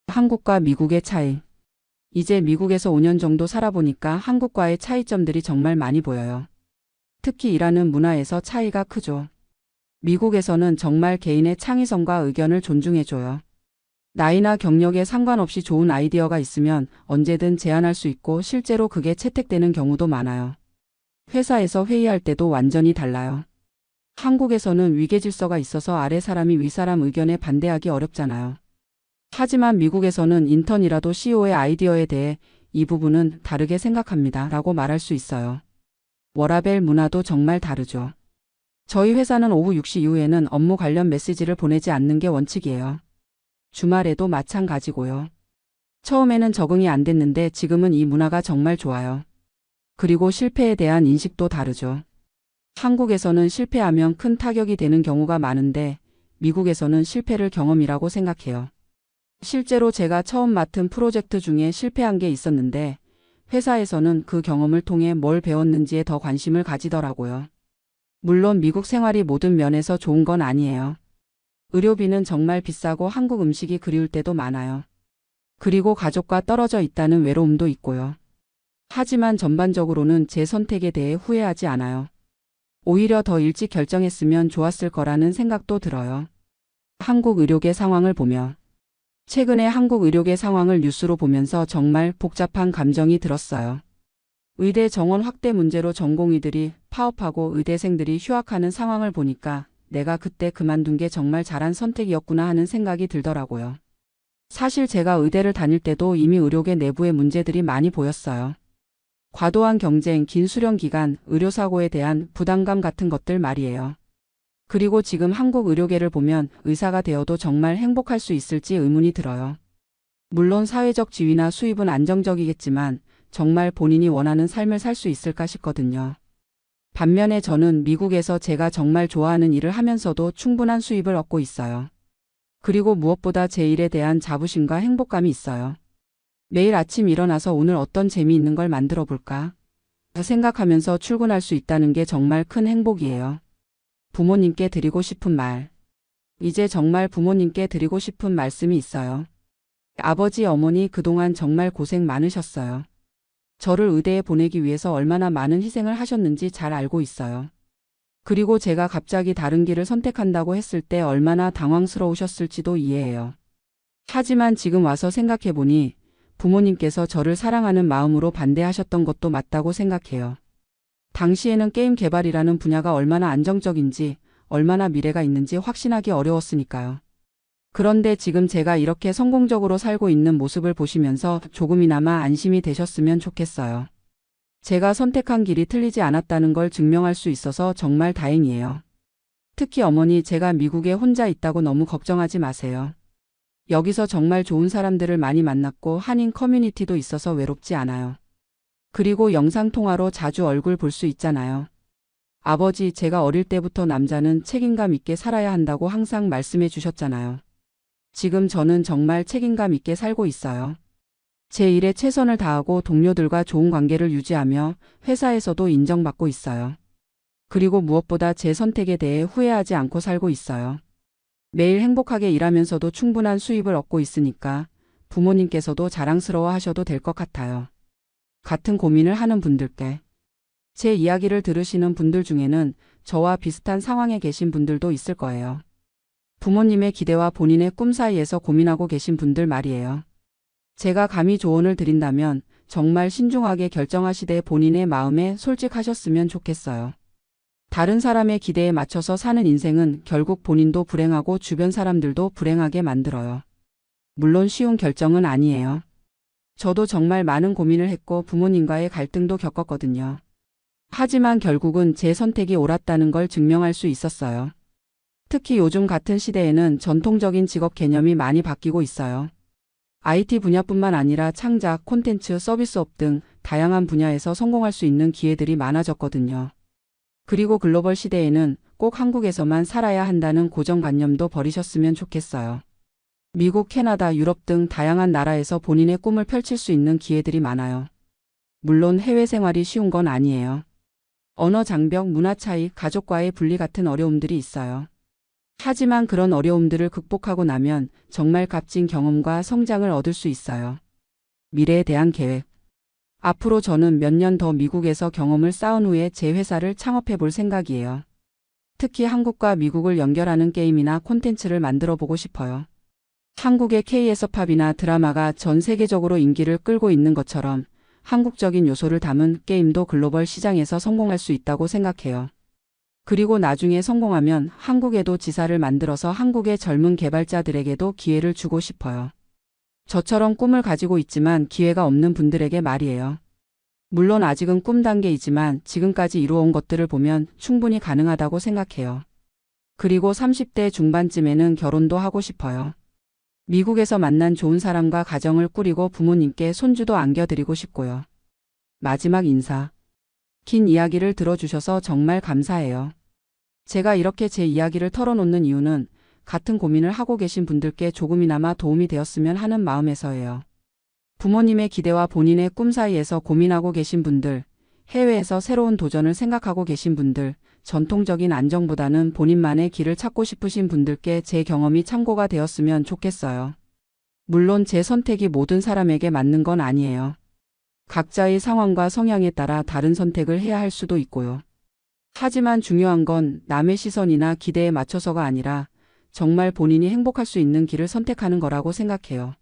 한국과 미국의 차이. 이제 미국에서 5년 정도 살아보니까 한국과의 차이점들이 정말 많이 보여요. 특히 일하는 문화에서 차이가 크죠. 미국에서는 정말 개인의 창의성과 의견을 존중해줘요. 나이나 경력에 상관없이 좋은 아이디어가 있으면 언제든 제안할 수 있고 실제로 그게 채택되는 경우도 많아요. 회사에서 회의할 때도 완전히 달라요. 한국에서는 위계질서가 있어서 아래 사람이 위 사람 의견에 반대하기 어렵잖아요. 하지만 미국에서는 인턴이라도 CEO의 아이디어에 대해 이 부분은 다르게 생각합니다 라고 말할 수 있어요. 워라밸 문화도 정말 다르죠. 저희 회사는 오후 6시 이후에는 업무 관련 메시지를 보내지 않는 게 원칙이에요. 주말에도 마찬가지고요. 처음에는 적응이 안 됐는데 지금은 이 문화가 정말 좋아요. 그리고 실패에 대한 인식도 다르죠. 한국에서는 실패하면 큰 타격이 되는 경우가 많은데 미국에서는 실패를 경험이라고 생각해요. 실제로 제가 처음 맡은 프로젝트 중에 실패한 게 있었는데 회사에서는 그 경험을 통해 뭘 배웠는지에 더 관심을 가지더라고요. 물론 미국 생활이 모든 면에서 좋은 건 아니에요. 의료비는 정말 비싸고 한국 음식이 그리울 때도 많아요. 그리고 가족과 떨어져 있다는 외로움도 있고요. 하지만 전반적으로는 제 선택에 대해 후회하지 않아요. 오히려 더 일찍 결정했으면 좋았을 거라는 생각도 들어요. 한국 의료계 상황을 보며 최근에 한국 의료계 상황을 뉴스로 보면서 정말 복잡한 감정이 들었어요. 의대 정원 확대 문제로 전공의들이 파업하고 의대생들이 휴학하는 상황을 보니까 내가 그때 그만둔 게 정말 잘한 선택이었구나 하는 생각이 들더라고요. 사실 제가 의대를 다닐 때도 이미 의료계 내부에 문제들이 많이 보였어요. 과도한 경쟁, 긴 수련 기간, 의료사고에 대한 부담감 같은 것들 말이에요. 그리고 지금 한국 의료계를 보면 의사가 되어도 정말 행복할 수 있을지 의문이 들어요. 물론 사회적 지위나 수입은 안정적이겠지만 정말 본인이 원하는 삶을 살 수 있을까 싶거든요. 반면에 저는 미국에서 제가 정말 좋아하는 일을 하면서도 충분한 수입을 얻고 있어요. 그리고 무엇보다 제 일에 대한 자부심과 행복감이 있어요. 매일 아침 일어나서 오늘 어떤 재미있는 걸 만들어 볼까 생각하면서 출근할 수 있다는 게 정말 큰 행복이에요. 부모님께 드리고 싶은 말. 이제 정말 부모님께 드리고 싶은 말씀이 있어요. 아버지, 어머니 그동안 정말 고생 많으셨어요. 저를 의대에 보내기 위해서 얼마나 많은 희생을 하셨는지 잘 알고 있어요. 그리고 제가 갑자기 다른 길을 선택한다고 했을 때 얼마나 당황스러우셨을지도 이해해요. 하지만 지금 와서 생각해보니 부모님께서 저를 사랑하는 마음으로 반대하셨던 것도 맞다고 생각해요. 당시에는 게임 개발이라는 분야가 얼마나 안정적인지, 얼마나 미래가 있는지 확신하기 어려웠으니까요. 그런데 지금 제가 이렇게 성공적으로 살고 있는 모습을 보시면서 조금이나마 안심이 되셨으면 좋겠어요. 제가 선택한 길이 틀리지 않았다는 걸 증명할 수 있어서 정말 다행이에요. 특히 어머니, 제가 미국에 혼자 있다고 너무 걱정하지 마세요. 여기서 정말 좋은 사람들을 많이 만났고 한인 커뮤니티도 있어서 외롭지 않아요. 그리고 영상통화로 자주 얼굴 볼 수 있잖아요. 아버지, 제가 어릴 때부터 남자는 책임감 있게 살아야 한다고 항상 말씀해 주셨잖아요. 지금 저는 정말 책임감 있게 살고 있어요. 제 일에 최선을 다하고 동료들과 좋은 관계를 유지하며 회사에서도 인정받고 있어요. 그리고 무엇보다 제 선택에 대해 후회하지 않고 살고 있어요. 매일 행복하게 일하면서도 충분한 수입을 얻고 있으니까 부모님께서도 자랑스러워 하셔도 될 것 같아요. 같은 고민을 하는 분들께 제 이야기를 들으시는 분들 중에는 저와 비슷한 상황에 계신 분들도 있을 거예요. 부모님의 기대와 본인의 꿈 사이에서 고민하고 계신 분들 말이에요. 제가 감히 조언을 드린다면 정말 신중하게 결정하시되 본인의 마음에 솔직하셨으면 좋겠어요. 다른 사람의 기대에 맞춰서 사는 인생은 결국 본인도 불행하고 주변 사람들도 불행하게 만들어요. 물론 쉬운 결정은 아니에요. 저도 정말 많은 고민을 했고 부모님과의 갈등도 겪었거든요. 하지만 결국은 제 선택이 옳았다는 걸 증명할 수 있었어요. 특히 요즘 같은 시대에는 전통적인 직업 개념이 많이 바뀌고 있어요. IT 분야뿐만 아니라 창작, 콘텐츠, 서비스업 등 다양한 분야에서 성공할 수 있는 기회들이 많아졌거든요. 그리고 글로벌 시대에는 꼭 한국에서만 살아야 한다는 고정관념도 버리셨으면 좋겠어요. 미국, 캐나다, 유럽 등 다양한 나라에서 본인의 꿈을 펼칠 수 있는 기회들이 많아요. 물론 해외 생활이 쉬운 건 아니에요. 언어 장벽, 문화 차이, 가족과의 분리 같은 어려움들이 있어요. 하지만 그런 어려움들을 극복하고 나면 정말 값진 경험과 성장을 얻을 수 있어요. 미래에 대한 계획. 앞으로 저는 몇 년 더 미국에서 경험을 쌓은 후에 제 회사를 창업해 볼 생각이에요. 특히 한국과 미국을 연결하는 게임이나 콘텐츠를 만들어 보고 싶어요. 한국의 K에서팝이나 드라마가 전 세계적으로 인기를 끌고 있는 것처럼 한국적인 요소를 담은 게임도 글로벌 시장에서 성공할 수 있다고 생각해요. 그리고 나중에 성공하면 한국에도 지사를 만들어서 한국의 젊은 개발자들에게도 기회를 주고 싶어요. 저처럼 꿈을 가지고 있지만 기회가 없는 분들에게 말이에요. 물론 아직은 꿈 단계이지만 지금까지 이루어온 것들을 보면 충분히 가능하다고 생각해요. 그리고 30대 중반쯤에는 결혼도 하고 싶어요. 미국에서 만난 좋은 사람과 가정을 꾸리고 부모님께 손주도 안겨드리고 싶고요. 마지막 인사. 긴 이야기를 들어주셔서 정말 감사해요. 제가 이렇게 제 이야기를 털어놓는 이유는 같은 고민을 하고 계신 분들께 조금이나마 도움이 되었으면 하는 마음에서예요. 부모님의 기대와 본인의 꿈 사이에서 고민하고 계신 분들, 해외에서 새로운 도전을 생각하고 계신 분들, 전통적인 안정보다는 본인만의 길을 찾고 싶으신 분들께 제 경험이 참고가 되었으면 좋겠어요. 물론 제 선택이 모든 사람에게 맞는 건 아니에요. 각자의 상황과 성향에 따라 다른 선택을 해야 할 수도 있고요. 하지만 중요한 건 남의 시선이나 기대에 맞춰서가 아니라 정말 본인이 행복할 수 있는 길을 선택하는 거라고 생각해요.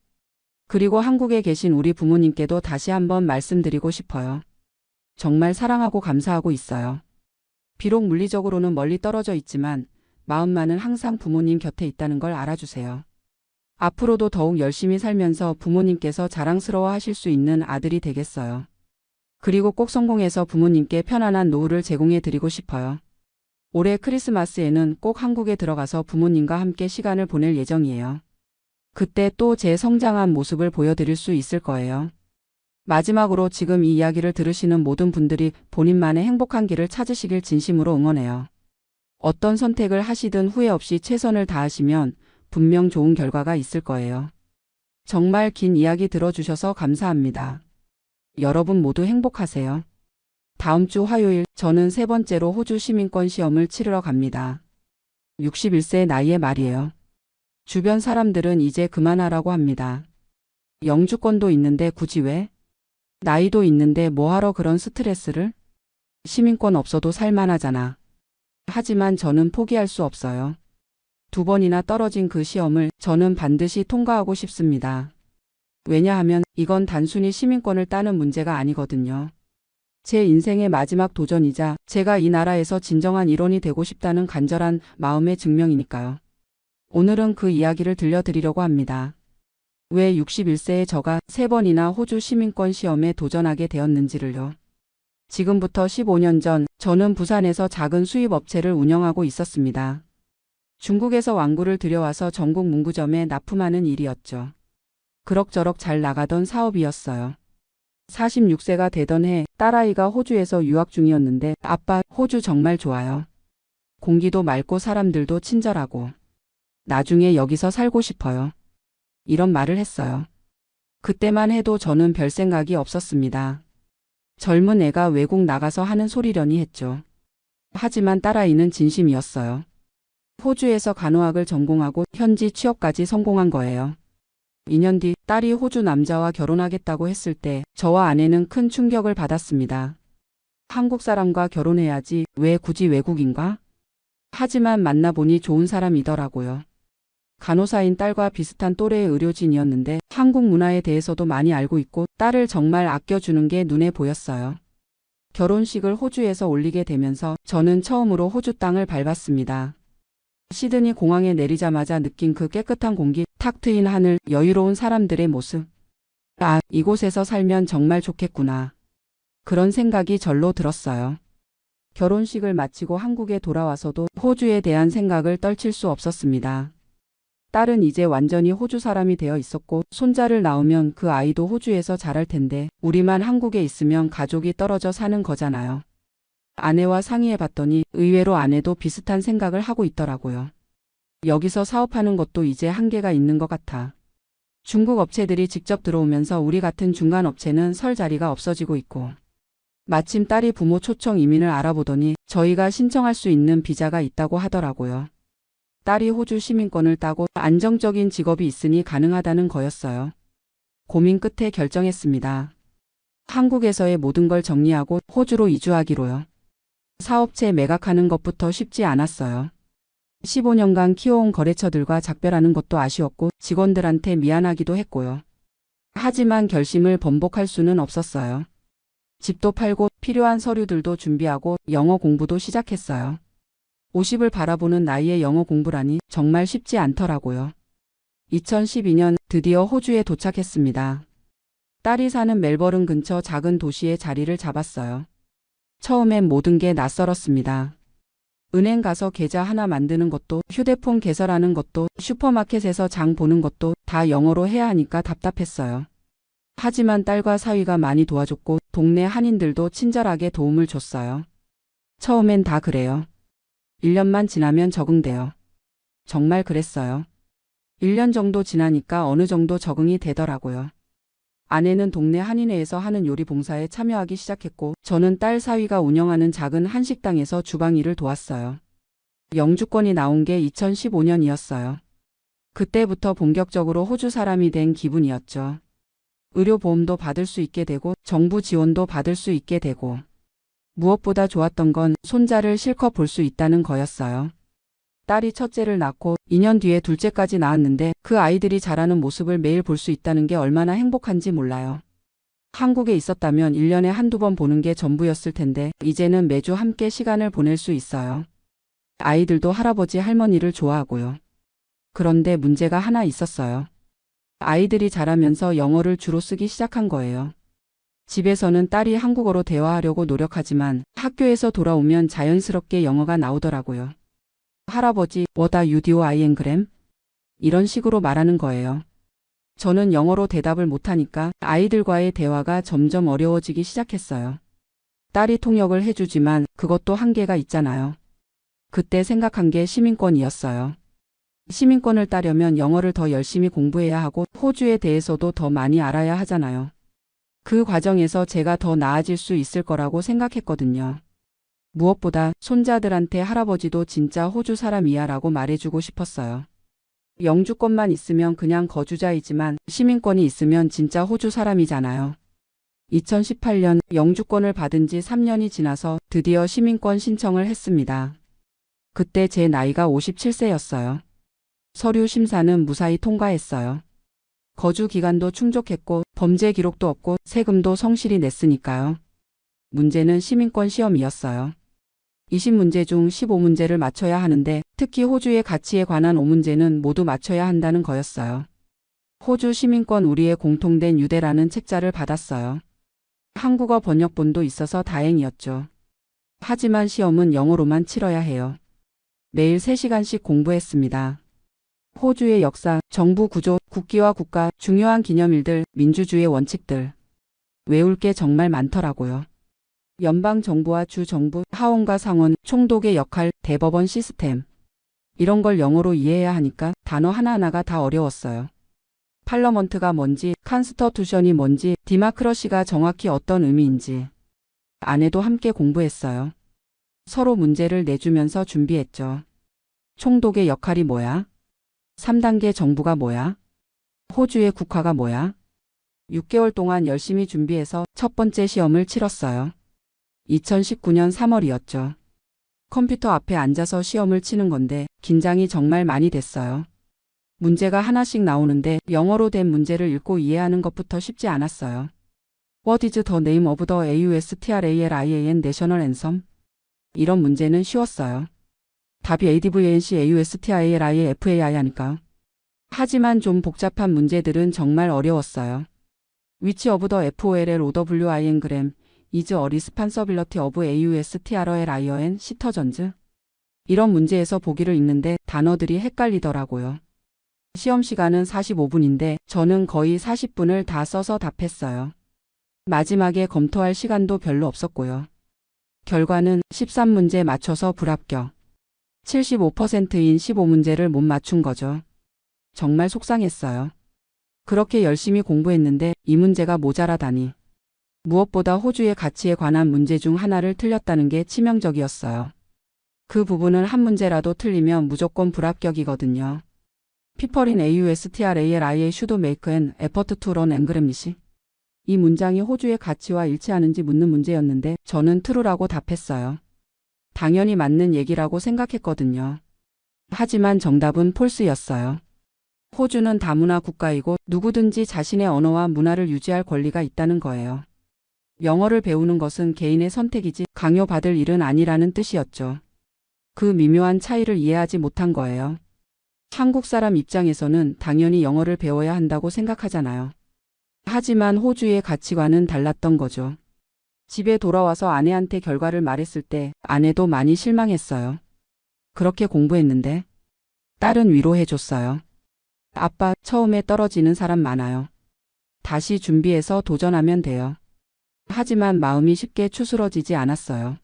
그리고 한국에 계신 우리 부모님께도 다시 한번 말씀드리고 싶어요. 정말 사랑하고 감사하고 있어요. 비록 물리적으로는 멀리 떨어져 있지만 마음만은 항상 부모님 곁에 있다는 걸 알아주세요. 앞으로도 더욱 열심히 살면서 부모님께서 자랑스러워 하실 수 있는 아들이 되겠어요. 그리고 꼭 성공해서 부모님께 편안한 노후를 제공해 드리고 싶어요. 올해 크리스마스에는 꼭 한국에 들어가서 부모님과 함께 시간을 보낼 예정이에요. 그때 또 제 성장한 모습을 보여드릴 수 있을 거예요. 마지막으로 지금 이 이야기를 들으시는 모든 분들이 본인만의 행복한 길을 찾으시길 진심으로 응원해요. 어떤 선택을 하시든 후회 없이 최선을 다하시면 분명 좋은 결과가 있을 거예요. 정말 긴 이야기 들어주셔서 감사합니다. 여러분 모두 행복하세요. 다음 주 화요일 저는 세 번째로 호주 시민권 시험을 치르러 갑니다. 61세 나이의 말이에요. 주변 사람들은 이제 그만하라고 합니다. 영주권도 있는데 굳이 왜? 나이도 있는데 뭐하러 그런 스트레스를? 시민권 없어도 살만하잖아. 하지만 저는 포기할 수 없어요. 2번이나 떨어진 그 시험을 저는 반드시 통과하고 싶습니다. 왜냐하면 이건 단순히 시민권을 따는 문제가 아니거든요. 제 인생의 마지막 도전이자 제가 이 나라에서 진정한 일원이 되고 싶다는 간절한 마음의 증명이니까요. 오늘은 그 이야기를 들려드리려고 합니다. 왜 61세의 저가 3번이나 호주 시민권 시험에 도전하게 되었는지를요. 지금부터 15년 전 저는 부산에서 작은 수입 업체를 운영하고 있었습니다. 중국에서 완구를 들여와서 전국 문구점에 납품하는 일이었죠. 그럭저럭 잘 나가던 사업이었어요. 46세가 되던 해 딸아이가 호주에서 유학 중이었는데 아빠, 호주 정말 좋아요. 공기도 맑고 사람들도 친절하고 나중에 여기서 살고 싶어요. 이런 말을 했어요. 그때만 해도 저는 별 생각이 없었습니다. 젊은 애가 외국 나가서 하는 소리려니 했죠. 하지만 딸아이는 진심이었어요. 호주에서 간호학을 전공하고 현지 취업까지 성공한 거예요. 2년 뒤 딸이 호주 남자와 결혼하겠다고 했을 때 저와 아내는 큰 충격을 받았습니다. 한국 사람과 결혼해야지 왜 굳이 외국인가? 하지만 만나보니 좋은 사람이더라고요. 간호사인 딸과 비슷한 또래의 의료진이었는데 한국 문화에 대해서도 많이 알고 있고 딸을 정말 아껴주는 게 눈에 보였어요. 결혼식을 호주에서 올리게 되면서 저는 처음으로 호주 땅을 밟았습니다. 시드니 공항에 내리자마자 느낀 그 깨끗한 공기, 탁 트인 하늘, 여유로운 사람들의 모습. 아, 이곳에서 살면 정말 좋겠구나. 그런 생각이 절로 들었어요. 결혼식을 마치고 한국에 돌아와서도 호주에 대한 생각을 떨칠 수 없었습니다. 딸은 이제 완전히 호주 사람이 되어 있었고 손자를 낳으면 그 아이도 호주에서 자랄 텐데 우리만 한국에 있으면 가족이 떨어져 사는 거잖아요. 아내와 상의해 봤더니 의외로 아내도 비슷한 생각을 하고 있더라고요. 여기서 사업하는 것도 이제 한계가 있는 것 같아. 중국 업체들이 직접 들어오면서 우리 같은 중간 업체는 설 자리가 없어지고 있고. 마침 딸이 부모 초청 이민을 알아보더니 저희가 신청할 수 있는 비자가 있다고 하더라고요. 딸이 호주 시민권을 따고 안정적인 직업이 있으니 가능하다는 거였어요. 고민 끝에 결정했습니다. 한국에서의 모든 걸 정리하고 호주로 이주하기로요. 사업체 매각하는 것부터 쉽지 않았어요. 15년간 키워온 거래처들과 작별하는 것도 아쉬웠고 직원들한테 미안하기도 했고요. 하지만 결심을 번복할 수는 없었어요. 집도 팔고 필요한 서류들도 준비하고 영어 공부도 시작했어요. 50을 바라보는 나이에 영어 공부라니 정말 쉽지 않더라고요. 2012년 드디어 호주에 도착했습니다. 딸이 사는 멜버른 근처 작은 도시에 자리를 잡았어요. 처음엔 모든 게 낯설었습니다. 은행 가서 계좌 하나 만드는 것도 휴대폰 개설하는 것도 슈퍼마켓에서 장 보는 것도 다 영어로 해야 하니까 답답했어요. 하지만 딸과 사위가 많이 도와줬고 동네 한인들도 친절하게 도움을 줬어요. 처음엔 다 그래요. 1년만 지나면 적응돼요. 정말 그랬어요. 1년 정도 지나니까 어느 정도 적응이 되더라고요. 아내는 동네 한인회에서 하는 요리 봉사에 참여하기 시작했고 저는 딸 사위가 운영하는 작은 한식당에서 주방 일을 도왔어요. 영주권이 나온 게 2015년이었어요. 그때부터 본격적으로 호주 사람이 된 기분이었죠. 의료보험도 받을 수 있게 되고 정부 지원도 받을 수 있게 되고 무엇보다 좋았던 건 손자를 실컷 볼 수 있다는 거였어요. 딸이 첫째를 낳고 2년 뒤에 둘째까지 낳았는데 그 아이들이 자라는 모습을 매일 볼 수 있다는 게 얼마나 행복한지 몰라요. 한국에 있었다면 1년에 한두 번 보는 게 전부였을 텐데 이제는 매주 함께 시간을 보낼 수 있어요. 아이들도 할아버지 할머니를 좋아하고요. 그런데 문제가 하나 있었어요. 아이들이 자라면서 영어를 주로 쓰기 시작한 거예요. 집에서는 딸이 한국어로 대화하려고 노력하지만 학교에서 돌아오면 자연스럽게 영어가 나오더라고요. 할아버지, what are you doing, 그램? 이런 식으로 말하는 거예요. 저는 영어로 대답을 못하니까 아이들과의 대화가 점점 어려워지기 시작했어요. 딸이 통역을 해주지만 그것도 한계가 있잖아요. 그때 생각한 게 시민권이었어요. 시민권을 따려면 영어를 더 열심히 공부해야 하고 호주에 대해서도 더 많이 알아야 하잖아요. 그 과정에서 제가 더 나아질 수 있을 거라고 생각했거든요. 무엇보다 손자들한테 할아버지도 진짜 호주 사람이야 라고 말해주고 싶었어요. 영주권만 있으면 그냥 거주자이지만 시민권이 있으면 진짜 호주 사람이잖아요. 2018년 영주권을 받은 지 3년이 지나서 드디어 시민권 신청을 했습니다. 그때 제 나이가 57세였어요. 서류 심사는 무사히 통과했어요. 거주 기간도 충족했고 범죄 기록도 없고 세금도 성실히 냈으니까요. 문제는 시민권 시험이었어요. 20문제 중 15문제를 맞춰야 하는데 특히 호주의 가치에 관한 5문제는 모두 맞춰야 한다는 거였어요. 호주 시민권 우리의 공통된 유대라는 책자를 받았어요. 한국어 번역본도 있어서 다행이었죠. 하지만 시험은 영어로만 치러야 해요. 매일 3시간씩 공부했습니다. 호주의 역사, 정부 구조, 국기와 국가, 중요한 기념일들, 민주주의 원칙들. 외울 게 정말 많더라고요. 연방정부와 주정부, 하원과 상원, 총독의 역할, 대법원 시스템. 이런 걸 영어로 이해해야 하니까 단어 하나하나가 다 어려웠어요. 팔러먼트가 뭔지, 컨스터투션이 뭔지, 디마크러시가 정확히 어떤 의미인지. 아내도 함께 공부했어요. 서로 문제를 내주면서 준비했죠. 총독의 역할이 뭐야? 3단계 정부가 뭐야? 호주의 국화가 뭐야? 6개월 동안 열심히 준비해서 첫 번째 시험을 치렀어요. 2019년 3월이었죠. 컴퓨터 앞에 앉아서 시험을 치는 건데 긴장이 정말 많이 됐어요. 문제가 하나씩 나오는데 영어로 된 문제를 읽고 이해하는 것부터 쉽지 않았어요. What is the name of the AUSTRALIAN National Anthem? 이런 문제는 쉬웠어요. 답이 ADVNC AUSTILIFAI 하니까. 하지만 좀 복잡한 문제들은 정말 어려웠어요. Which of the FOLLOWIN gram is a responsibility of AUSTRLIAN citizens? 이런 문제에서 보기를 읽는데 단어들이 헷갈리더라고요. 시험 시간은 45분인데 저는 거의 40분을 다 써서 답했어요. 마지막에 검토할 시간도 별로 없었고요. 결과는 13문제 맞춰서 불합격. 75%인 15문제를 못 맞춘 거죠. 정말 속상했어요. 그렇게 열심히 공부했는데 이 문제가 모자라다니. 무엇보다 호주의 가치에 관한 문제 중 하나를 틀렸다는 게 치명적이었어요. 그 부분을 한 문제라도 틀리면 무조건 불합격이거든요. People in AUSTRALIA should make an effort to learn English. 이 문장이 호주의 가치와 일치하는지 묻는 문제였는데 저는 true라고 답했어요. 당연히 맞는 얘기라고 생각했거든요. 하지만 정답은 false였어요. 호주는 다문화 국가이고 누구든지 자신의 언어와 문화를 유지할 권리가 있다는 거예요. 영어를 배우는 것은 개인의 선택이지 강요받을 일은 아니라는 뜻이었죠. 그 미묘한 차이를 이해하지 못한 거예요. 한국 사람 입장에서는 당연히 영어를 배워야 한다고 생각하잖아요. 하지만 호주의 가치관은 달랐던 거죠. 집에 돌아와서 아내한테 결과를 말했을 때 아내도 많이 실망했어요. 그렇게 공부했는데? 딸은 위로해줬어요. 아빠, 처음에 떨어지는 사람 많아요. 다시 준비해서 도전하면 돼요. 하지만 마음이 쉽게 추스러지지 않았어요.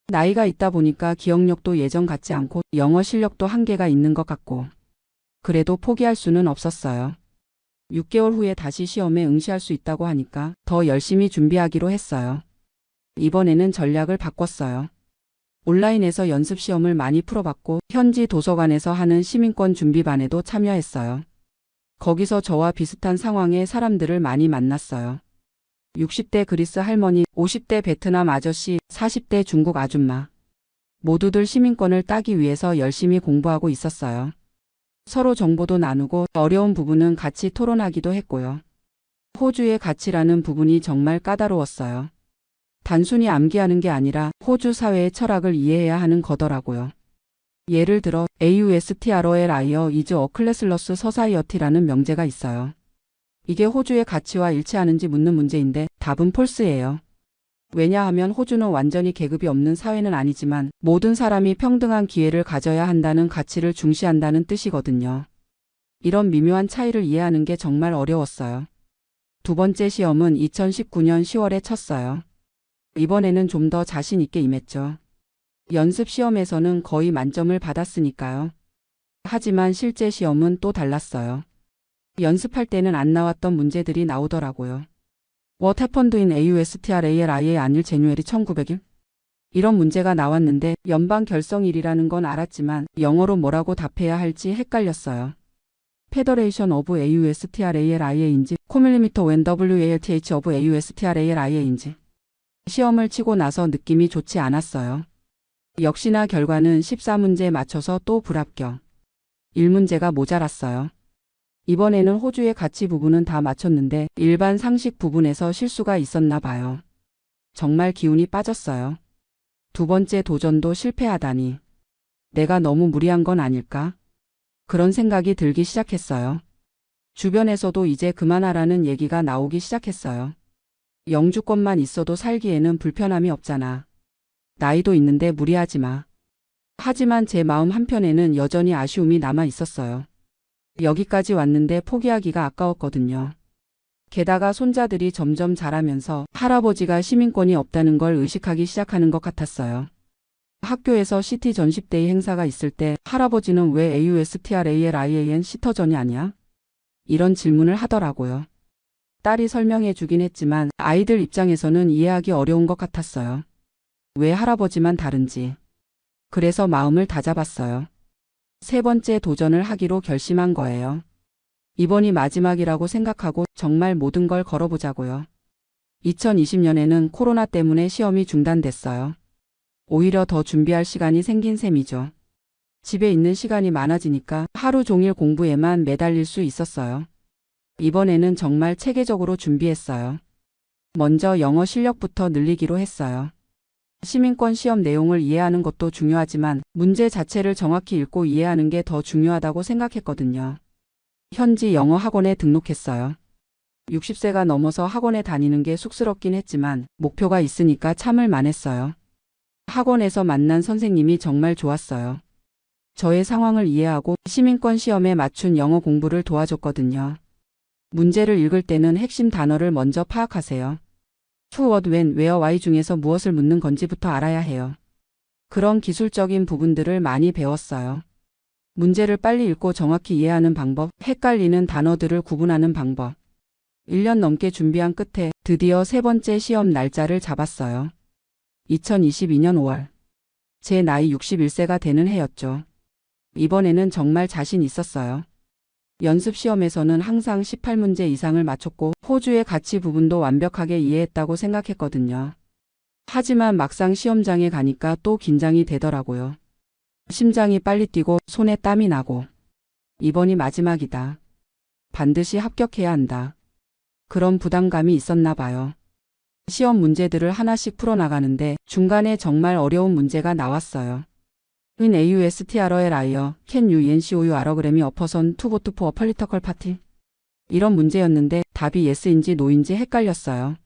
나이가 있다 보니까 기억력도 예전 같지 않고 영어 실력도 한계가 있는 것 같고. 그래도 포기할 수는 없었어요. 6개월 후에 다시 시험에 응시할 수 있다고 하니까 더 열심히 준비하기로 했어요. 이번에는 전략을 바꿨어요. 온라인에서 연습 시험을 많이 풀어봤고 현지 도서관에서 하는 시민권 준비반에도 참여했어요. 거기서 저와 비슷한 상황의 사람들을 많이 만났어요. 60대 그리스 할머니, 50대 베트남 아저씨, 40대 중국 아줌마. 모두들 시민권을 따기 위해서 열심히 공부하고 있었어요. 서로 정보도 나누고 어려운 부분은 같이 토론하기도 했고요. 호주의 가치라는 부분이 정말 까다로웠어요. 단순히 암기하는 게 아니라 호주 사회의 철학을 이해해야 하는 거더라고요. 예를 들어 AUSTROLI어 is a classless society라는 명제가 있어요. 이게 호주의 가치와 일치하는지 묻는 문제인데 답은 폴스예요. 왜냐하면 호주는 완전히 계급이 없는 사회는 아니지만 모든 사람이 평등한 기회를 가져야 한다는 가치를 중시한다는 뜻이거든요. 이런 미묘한 차이를 이해하는 게 정말 어려웠어요. 두 번째 시험은 2019년 10월에 쳤어요. 이번에는 좀 더 자신 있게 임했죠. 연습 시험에서는 거의 만점을 받았으니까요. 하지만 실제 시험은 또 달랐어요. 연습할 때는 안 나왔던 문제들이 나오더라고요. What happened in AUSTRALIA 안일 제뉴에리 1900일? 이런 문제가 나왔는데 연방 결성일이라는 건 알았지만 영어로 뭐라고 답해야 할지 헷갈렸어요. Federation of AUSTRALIA인지 Comillimeter when WALTH of AUSTRALIA인지 시험을 치고 나서 느낌이 좋지 않았어요. 역시나 결과는 14문제 맞춰서 또 불합격. 1문제가 모자랐어요. 이번에는 호주의 가치 부분은 다 맞췄는데 일반 상식 부분에서 실수가 있었나 봐요. 정말 기운이 빠졌어요. 두 번째 도전도 실패하다니. 내가 너무 무리한 건 아닐까? 그런 생각이 들기 시작했어요. 주변에서도 이제 그만하라는 얘기가 나오기 시작했어요. 영주권만 있어도 살기에는 불편함이 없잖아. 나이도 있는데 무리하지 마. 하지만 제 마음 한편에는 여전히 아쉬움이 남아 있었어요. 여기까지 왔는데 포기하기가 아까웠거든요. 게다가 손자들이 점점 자라면서 할아버지가 시민권이 없다는 걸 의식하기 시작하는 것 같았어요. 학교에서 시티 전십데이 행사가 있을 때 할아버지는 왜 AUSTRALIAN 시터전이 아니야? 이런 질문을 하더라고요. 딸이 설명해 주긴 했지만 아이들 입장에서는 이해하기 어려운 것 같았어요. 왜 할아버지만 다른지. 그래서 마음을 다잡았어요. 세 번째 도전을 하기로 결심한 거예요. 이번이 마지막이라고 생각하고 정말 모든 걸 걸어보자고요. 2020년에는 코로나 때문에 시험이 중단됐어요. 오히려 더 준비할 시간이 생긴 셈이죠. 집에 있는 시간이 많아지니까 하루 종일 공부에만 매달릴 수 있었어요. 이번에는 정말 체계적으로 준비했어요. 먼저 영어 실력부터 늘리기로 했어요. 시민권 시험 내용을 이해하는 것도 중요하지만 문제 자체를 정확히 읽고 이해하는 게 더 중요하다고 생각했거든요. 현지 영어 학원에 등록했어요. 60세가 넘어서 학원에 다니는 게 쑥스럽긴 했지만 목표가 있으니까 참을 만했어요. 학원에서 만난 선생님이 정말 좋았어요. 저의 상황을 이해하고 시민권 시험에 맞춘 영어 공부를 도와줬거든요. 문제를 읽을 때는 핵심 단어를 먼저 파악하세요. who, what, when, where, why 중에서 무엇을 묻는 건지부터 알아야 해요. 그런 기술적인 부분들을 많이 배웠어요. 문제를 빨리 읽고 정확히 이해하는 방법, 헷갈리는 단어들을 구분하는 방법. 1년 넘게 준비한 끝에 드디어 세 번째 시험 날짜를 잡았어요. 2022년 5월. 제 나이 61세가 되는 해였죠. 이번에는 정말 자신 있었어요. 연습 시험에서는 항상 18문제 이상을 맞췄고 호주의 가치 부분도 완벽하게 이해했다고 생각했거든요. 하지만 막상 시험장에 가니까 또 긴장이 되더라고요. 심장이 빨리 뛰고 손에 땀이 나고 이번이 마지막이다. 반드시 합격해야 한다. 그런 부담감이 있었나 봐요. 시험 문제들을 하나씩 풀어나가는데 중간에 정말 어려운 문제가 나왔어요. In AUSTRALIA, can you NCOU 아러그램이 어퍼선 to vote for a political party? 이런 문제였는데 답이 yes인지 no인지 헷갈렸어요.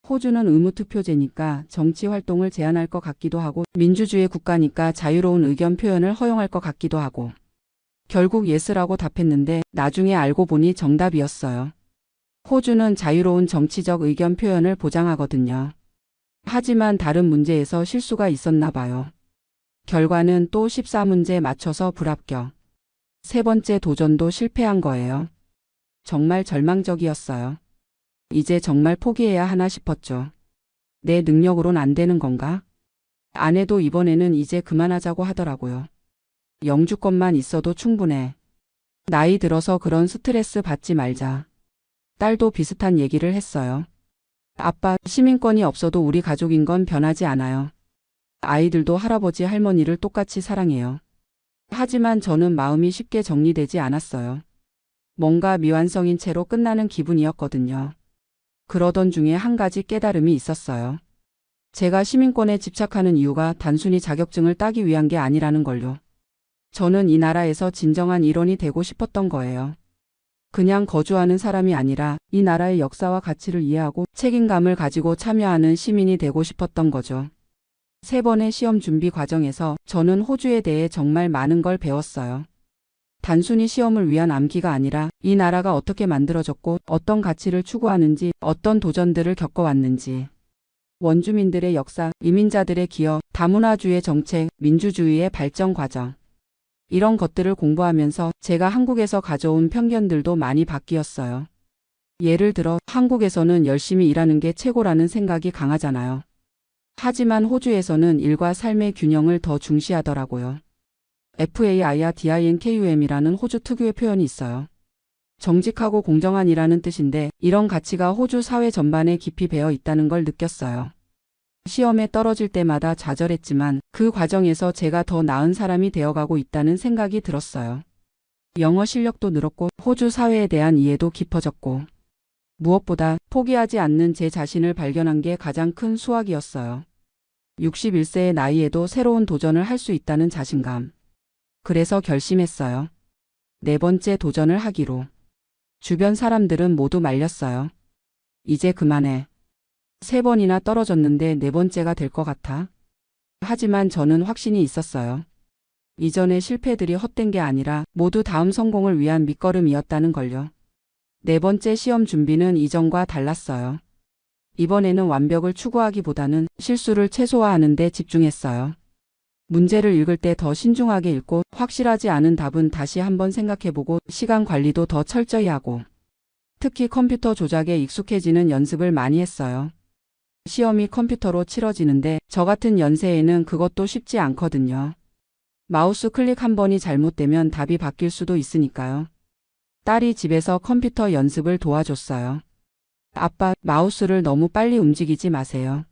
호주는 의무투표제니까 정치 활동을 제한할 것 같기도 하고 민주주의 국가니까 자유로운 의견 표현을 허용할 것 같기도 하고 결국 yes라고 답했는데 나중에 알고 보니 정답이었어요. 호주는 자유로운 정치적 의견 표현을 보장하거든요. 하지만 다른 문제에서 실수가 있었나 봐요. 결과는 또 14문제 맞춰서 불합격. 세 번째 도전도 실패한 거예요. 정말 절망적이었어요. 이제 정말 포기해야 하나 싶었죠. 내 능력으론 안 되는 건가? 아내도 이번에는 이제 그만하자고 하더라고요. 영주권만 있어도 충분해. 나이 들어서 그런 스트레스 받지 말자. 딸도 비슷한 얘기를 했어요. 아빠, 시민권이 없어도 우리 가족인 건 변하지 않아요. 아이들도 할아버지 할머니를 똑같이 사랑해요. 하지만 저는 마음이 쉽게 정리되지 않았어요. 뭔가 미완성인 채로 끝나는 기분이었거든요. 그러던 중에 한 가지 깨달음이 있었어요. 제가 시민권에 집착하는 이유가 단순히 자격증을 따기 위한 게 아니라는 걸요. 저는 이 나라에서 진정한 일원이 되고 싶었던 거예요. 그냥 거주하는 사람이 아니라 이 나라의 역사와 가치를 이해하고 책임감을 가지고 참여하는 시민이 되고 싶었던 거죠. 3번의 시험 준비 과정에서 저는 호주에 대해 정말 많은 걸 배웠어요. 단순히 시험을 위한 암기가 아니라 이 나라가 어떻게 만들어졌고 어떤 가치를 추구하는지, 어떤 도전들을 겪어왔는지, 원주민들의 역사, 이민자들의 기여, 다문화주의 정책, 민주주의의 발전 과정, 이런 것들을 공부하면서 제가 한국에서 가져온 편견들도 많이 바뀌었어요. 예를 들어 한국에서는 열심히 일하는 게 최고라는 생각이 강하잖아요. 하지만 호주에서는 일과 삶의 균형을 더 중시하더라고요. FAIRDINKUM이라는 호주 특유의 표현이 있어요. 정직하고 공정한이라는 뜻인데 이런 가치가 호주 사회 전반에 깊이 배어 있다는 걸 느꼈어요. 시험에 떨어질 때마다 좌절했지만 그 과정에서 제가 더 나은 사람이 되어가고 있다는 생각이 들었어요. 영어 실력도 늘었고 호주 사회에 대한 이해도 깊어졌고 무엇보다 포기하지 않는 제 자신을 발견한 게 가장 큰 수확이었어요. 61세의 나이에도 새로운 도전을 할 수 있다는 자신감. 그래서 결심했어요. 4번째 도전을 하기로. 주변 사람들은 모두 말렸어요. 이제 그만해. 3번이나 떨어졌는데 4번째가 될 것 같아. 하지만 저는 확신이 있었어요. 이전의 실패들이 헛된 게 아니라 모두 다음 성공을 위한 밑거름이었다는 걸요. 4번째 시험 준비는 이전과 달랐어요. 이번에는 완벽을 추구하기보다는 실수를 최소화하는 데 집중했어요. 문제를 읽을 때 더 신중하게 읽고 확실하지 않은 답은 다시 한번 생각해보고 시간 관리도 더 철저히 하고 특히 컴퓨터 조작에 익숙해지는 연습을 많이 했어요. 시험이 컴퓨터로 치러지는데 저 같은 연세에는 그것도 쉽지 않거든요. 마우스 클릭 한 번이 잘못되면 답이 바뀔 수도 있으니까요. 딸이 집에서 컴퓨터 연습을 도와줬어요. 아빠, 마우스를 너무 빨리 움직이지 마세요.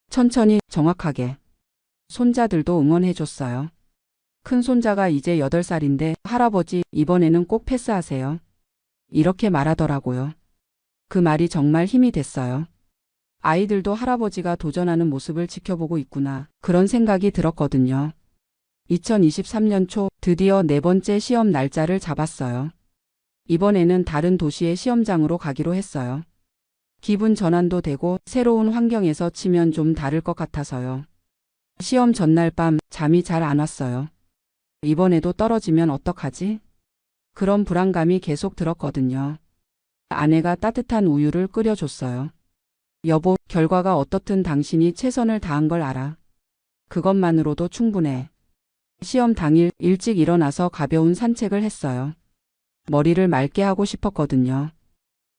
천천히, 정확하게. 손자들도 응원해줬어요. 큰 손자가 이제 8살인데 할아버지, 이번에는 꼭 패스하세요. 이렇게 말하더라고요. 그 말이 정말 힘이 됐어요. 아이들도 할아버지가 도전하는 모습을 지켜보고 있구나. 그런 생각이 들었거든요. 2023년 초 드디어 4번째 시험 날짜를 잡았어요. 이번에는 다른 도시의 시험장으로 가기로 했어요. 기분 전환도 되고 새로운 환경에서 치면 좀 다를 것 같아서요. 시험 전날 밤 잠이 잘 안 왔어요. 이번에도 떨어지면 어떡하지? 그런 불안감이 계속 들었거든요. 아내가 따뜻한 우유를 끓여줬어요. 여보, 결과가 어떻든 당신이 최선을 다한 걸 알아. 그것만으로도 충분해. 시험 당일 일찍 일어나서 가벼운 산책을 했어요. 머리를 맑게 하고 싶었거든요.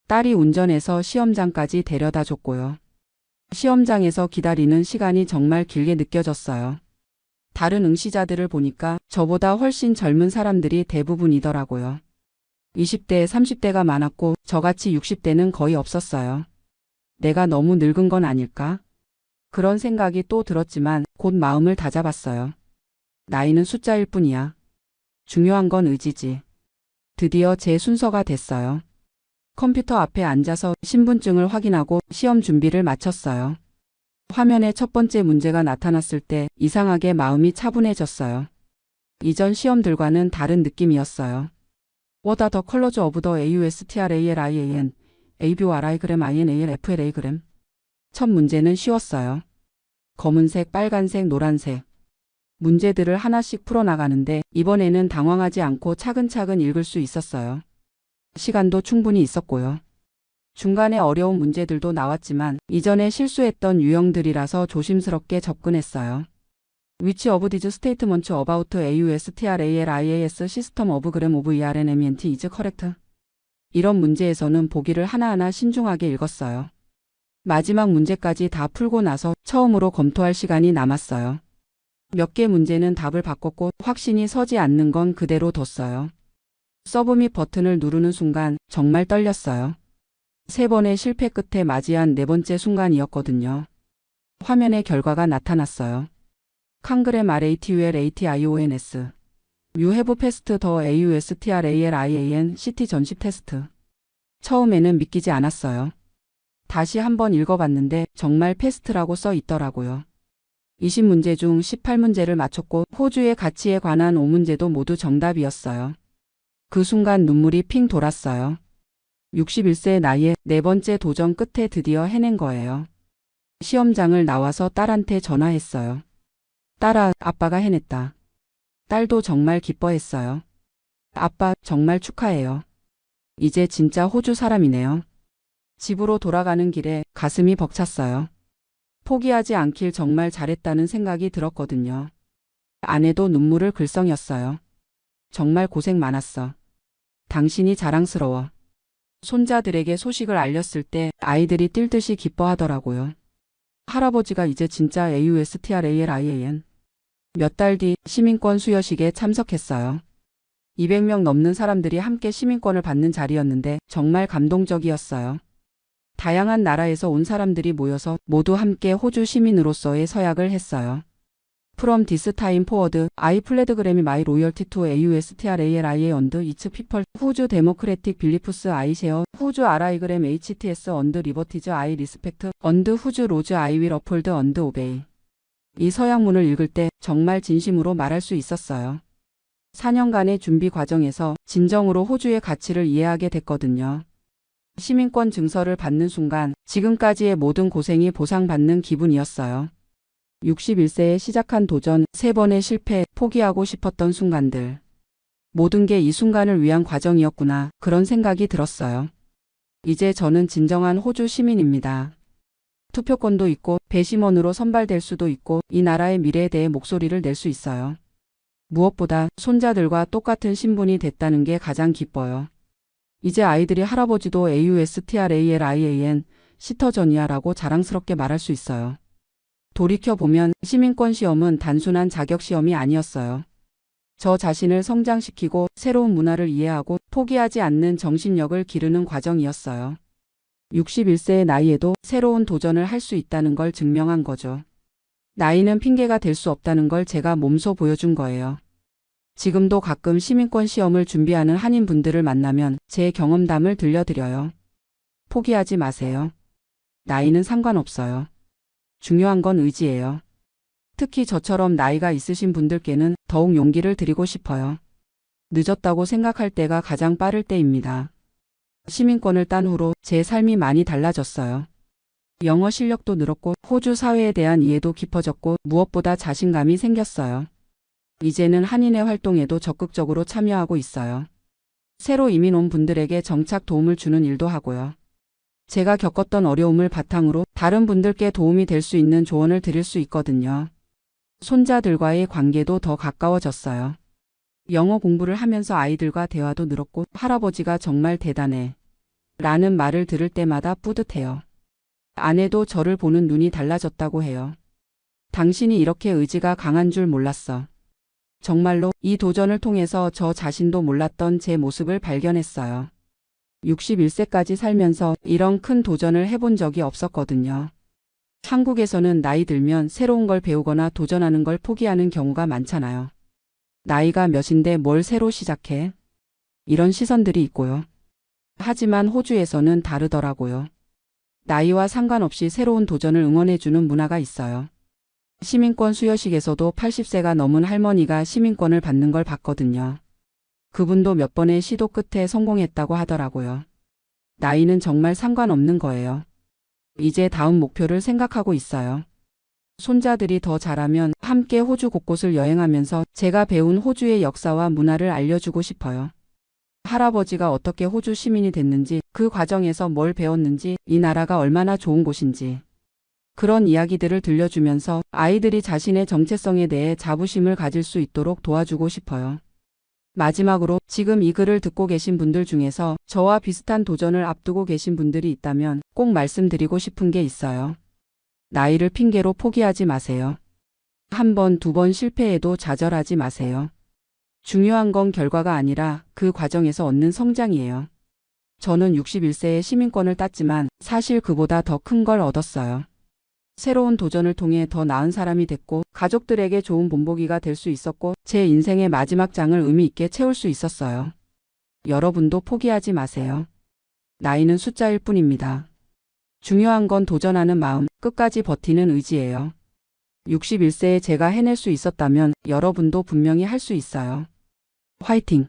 딸이 운전해서 시험장까지 데려다 줬고요. 시험장에서 기다리는 시간이 정말 길게 느껴졌어요. 다른 응시자들을 보니까 저보다 훨씬 젊은 사람들이 대부분이더라고요. 20대, 30대가 많았고 저같이 60대는 거의 없었어요. 내가 너무 늙은 건 아닐까? 그런 생각이 또 들었지만 곧 마음을 다잡았어요. 나이는 숫자일 뿐이야. 중요한 건 의지지. 드디어 제 순서가 됐어요. 컴퓨터 앞에 앉아서 신분증을 확인하고 시험 준비를 마쳤어요. 화면에 첫 번째 문제가 나타났을 때 이상하게 마음이 차분해졌어요. 이전 시험들과는 다른 느낌이었어요. What are the colors of the AUSTRALIAN, ABORIGRAM, INALFLAGRAM? 첫 문제는 쉬웠어요. 검은색, 빨간색, 노란색. 문제들을 하나씩 풀어나가는데 이번에는 당황하지 않고 차근차근 읽을 수 있었어요. 시간도 충분히 있었고요. 중간에 어려운 문제들도 나왔지만 이전에 실수했던 유형들이라서 조심스럽게 접근했어요. Which of these statements about AUSTRALIAS system of gram of ERNMENT is correct? 이런 문제에서는 보기를 하나하나 신중하게 읽었어요. 마지막 문제까지 다 풀고 나서 처음으로 검토할 시간이 남았어요. 몇 개 문제는 답을 바꿨고 확신이 서지 않는 건 그대로 뒀어요. 서브밋 버튼을 누르는 순간 정말 떨렸어요. 3번의 실패 끝에 맞이한 4번째 순간이었거든요. 화면에 결과가 나타났어요. 칸그램 RATULATIONS. You have passed the AUSTRALIAN CT 전십 테스트. 처음에는 믿기지 않았어요. 다시 한번 읽어봤는데 정말 패스트라고 써 있더라고요. 20문제 중 18문제를 맞췄고 호주의 가치에 관한 5문제도 모두 정답이었어요. 그 순간 눈물이 핑 돌았어요. 61세의 나이에 네 번째 도전 끝에 드디어 해낸 거예요. 시험장을 나와서 딸한테 전화했어요. 딸아, 아빠가 해냈다. 딸도 정말 기뻐했어요. 아빠, 정말 축하해요. 이제 진짜 호주 사람이네요. 집으로 돌아가는 길에 가슴이 벅찼어요. 포기하지 않길 정말 잘했다는 생각이 들었거든요. 아내도 눈물을 글썽였어요. 정말 고생 많았어. 당신이 자랑스러워. 손자들에게 소식을 알렸을 때 아이들이 뛸 듯이 기뻐하더라고요. 할아버지가 이제 진짜 AUSTRALIAN. 몇 달 뒤 시민권 수여식에 참석했어요. 200명 넘는 사람들이 함께 시민권을 받는 자리였는데 정말 감동적이었어요. 다양한 나라에서 온 사람들이 모여서 모두 함께 호주 시민으로서의 서약을 했어요. From this time forward, I pledge my loyalty to AUSTRALIA and its people. 호주 Democratic Beliefs I share. 호주 RIGRAM HTS and liberties I respect. and 호주 laws I will uphold and obey. 이 서약문을 읽을 때 정말 진심으로 말할 수 있었어요. 4년간의 준비 과정에서 진정으로 호주의 가치를 이해하게 됐거든요. 시민권 증서를 받는 순간 지금까지의 모든 고생이 보상받는 기분이었어요. 61세에 시작한 도전, 3번의 실패, 포기하고 싶었던 순간들. 모든 게 이 순간을 위한 과정이었구나, 그런 생각이 들었어요. 이제 저는 진정한 호주 시민입니다. 투표권도 있고 배심원으로 선발될 수도 있고 이 나라의 미래에 대해 목소리를 낼 수 있어요. 무엇보다 손자들과 똑같은 신분이 됐다는 게 가장 기뻐요. 이제 아이들이 할아버지도 AUSTRALIAN 시터전이야 라고 자랑스럽게 말할 수 있어요. 돌이켜보면 시민권 시험은 단순한 자격 시험이 아니었어요. 저 자신을 성장시키고 새로운 문화를 이해하고 포기하지 않는 정신력을 기르는 과정이었어요. 61세의 나이에도 새로운 도전을 할 수 있다는 걸 증명한 거죠. 나이는 핑계가 될 수 없다는 걸 제가 몸소 보여준 거예요. 지금도 가끔 시민권 시험을 준비하는 한인분들을 만나면 제 경험담을 들려드려요. 포기하지 마세요. 나이는 상관없어요. 중요한 건 의지예요. 특히 저처럼 나이가 있으신 분들께는 더욱 용기를 드리고 싶어요. 늦었다고 생각할 때가 가장 빠를 때입니다. 시민권을 딴 후로 제 삶이 많이 달라졌어요. 영어 실력도 늘었고 호주 사회에 대한 이해도 깊어졌고 무엇보다 자신감이 생겼어요. 이제는 한인의 활동에도 적극적으로 참여하고 있어요. 새로 이민 온 분들에게 정착 도움을 주는 일도 하고요. 제가 겪었던 어려움을 바탕으로 다른 분들께 도움이 될 수 있는 조언을 드릴 수 있거든요. 손자들과의 관계도 더 가까워졌어요. 영어 공부를 하면서 아이들과 대화도 늘었고 할아버지가 정말 대단해 라는 말을 들을 때마다 뿌듯해요. 아내도 저를 보는 눈이 달라졌다고 해요. 당신이 이렇게 의지가 강한 줄 몰랐어. 정말로 이 도전을 통해서 저 자신도 몰랐던 제 모습을 발견했어요. 61세까지 살면서 이런 큰 도전을 해본 적이 없었거든요. 한국에서는 나이 들면 새로운 걸 배우거나 도전하는 걸 포기하는 경우가 많잖아요. 나이가 몇인데 뭘 새로 시작해? 이런 시선들이 있고요. 하지만 호주에서는 다르더라고요. 나이와 상관없이 새로운 도전을 응원해주는 문화가 있어요. 시민권 수여식에서도 80세가 넘은 할머니가 시민권을 받는 걸 봤거든요. 그분도 몇 번의 시도 끝에 성공했다고 하더라고요. 나이는 정말 상관없는 거예요. 이제 다음 목표를 생각하고 있어요. 손자들이 더 자라면 함께 호주 곳곳을 여행하면서 제가 배운 호주의 역사와 문화를 알려주고 싶어요. 할아버지가 어떻게 호주 시민이 됐는지, 그 과정에서 뭘 배웠는지, 이 나라가 얼마나 좋은 곳인지. 그런 이야기들을 들려주면서 아이들이 자신의 정체성에 대해 자부심을 가질 수 있도록 도와주고 싶어요. 마지막으로 지금 이 글을 듣고 계신 분들 중에서 저와 비슷한 도전을 앞두고 계신 분들이 있다면 꼭 말씀드리고 싶은 게 있어요. 나이를 핑계로 포기하지 마세요. 한 번, 두 번 실패해도 좌절하지 마세요. 중요한 건 결과가 아니라 그 과정에서 얻는 성장이에요. 저는 61세에 시민권을 땄지만 사실 그보다 더 큰 걸 얻었어요. 새로운 도전을 통해 더 나은 사람이 됐고 가족들에게 좋은 본보기가 될 수 있었고 제 인생의 마지막 장을 의미 있게 채울 수 있었어요. 여러분도 포기하지 마세요. 나이는 숫자일 뿐입니다. 중요한 건 도전하는 마음, 끝까지 버티는 의지예요. 61세에 제가 해낼 수 있었다면 여러분도 분명히 할 수 있어요. 화이팅!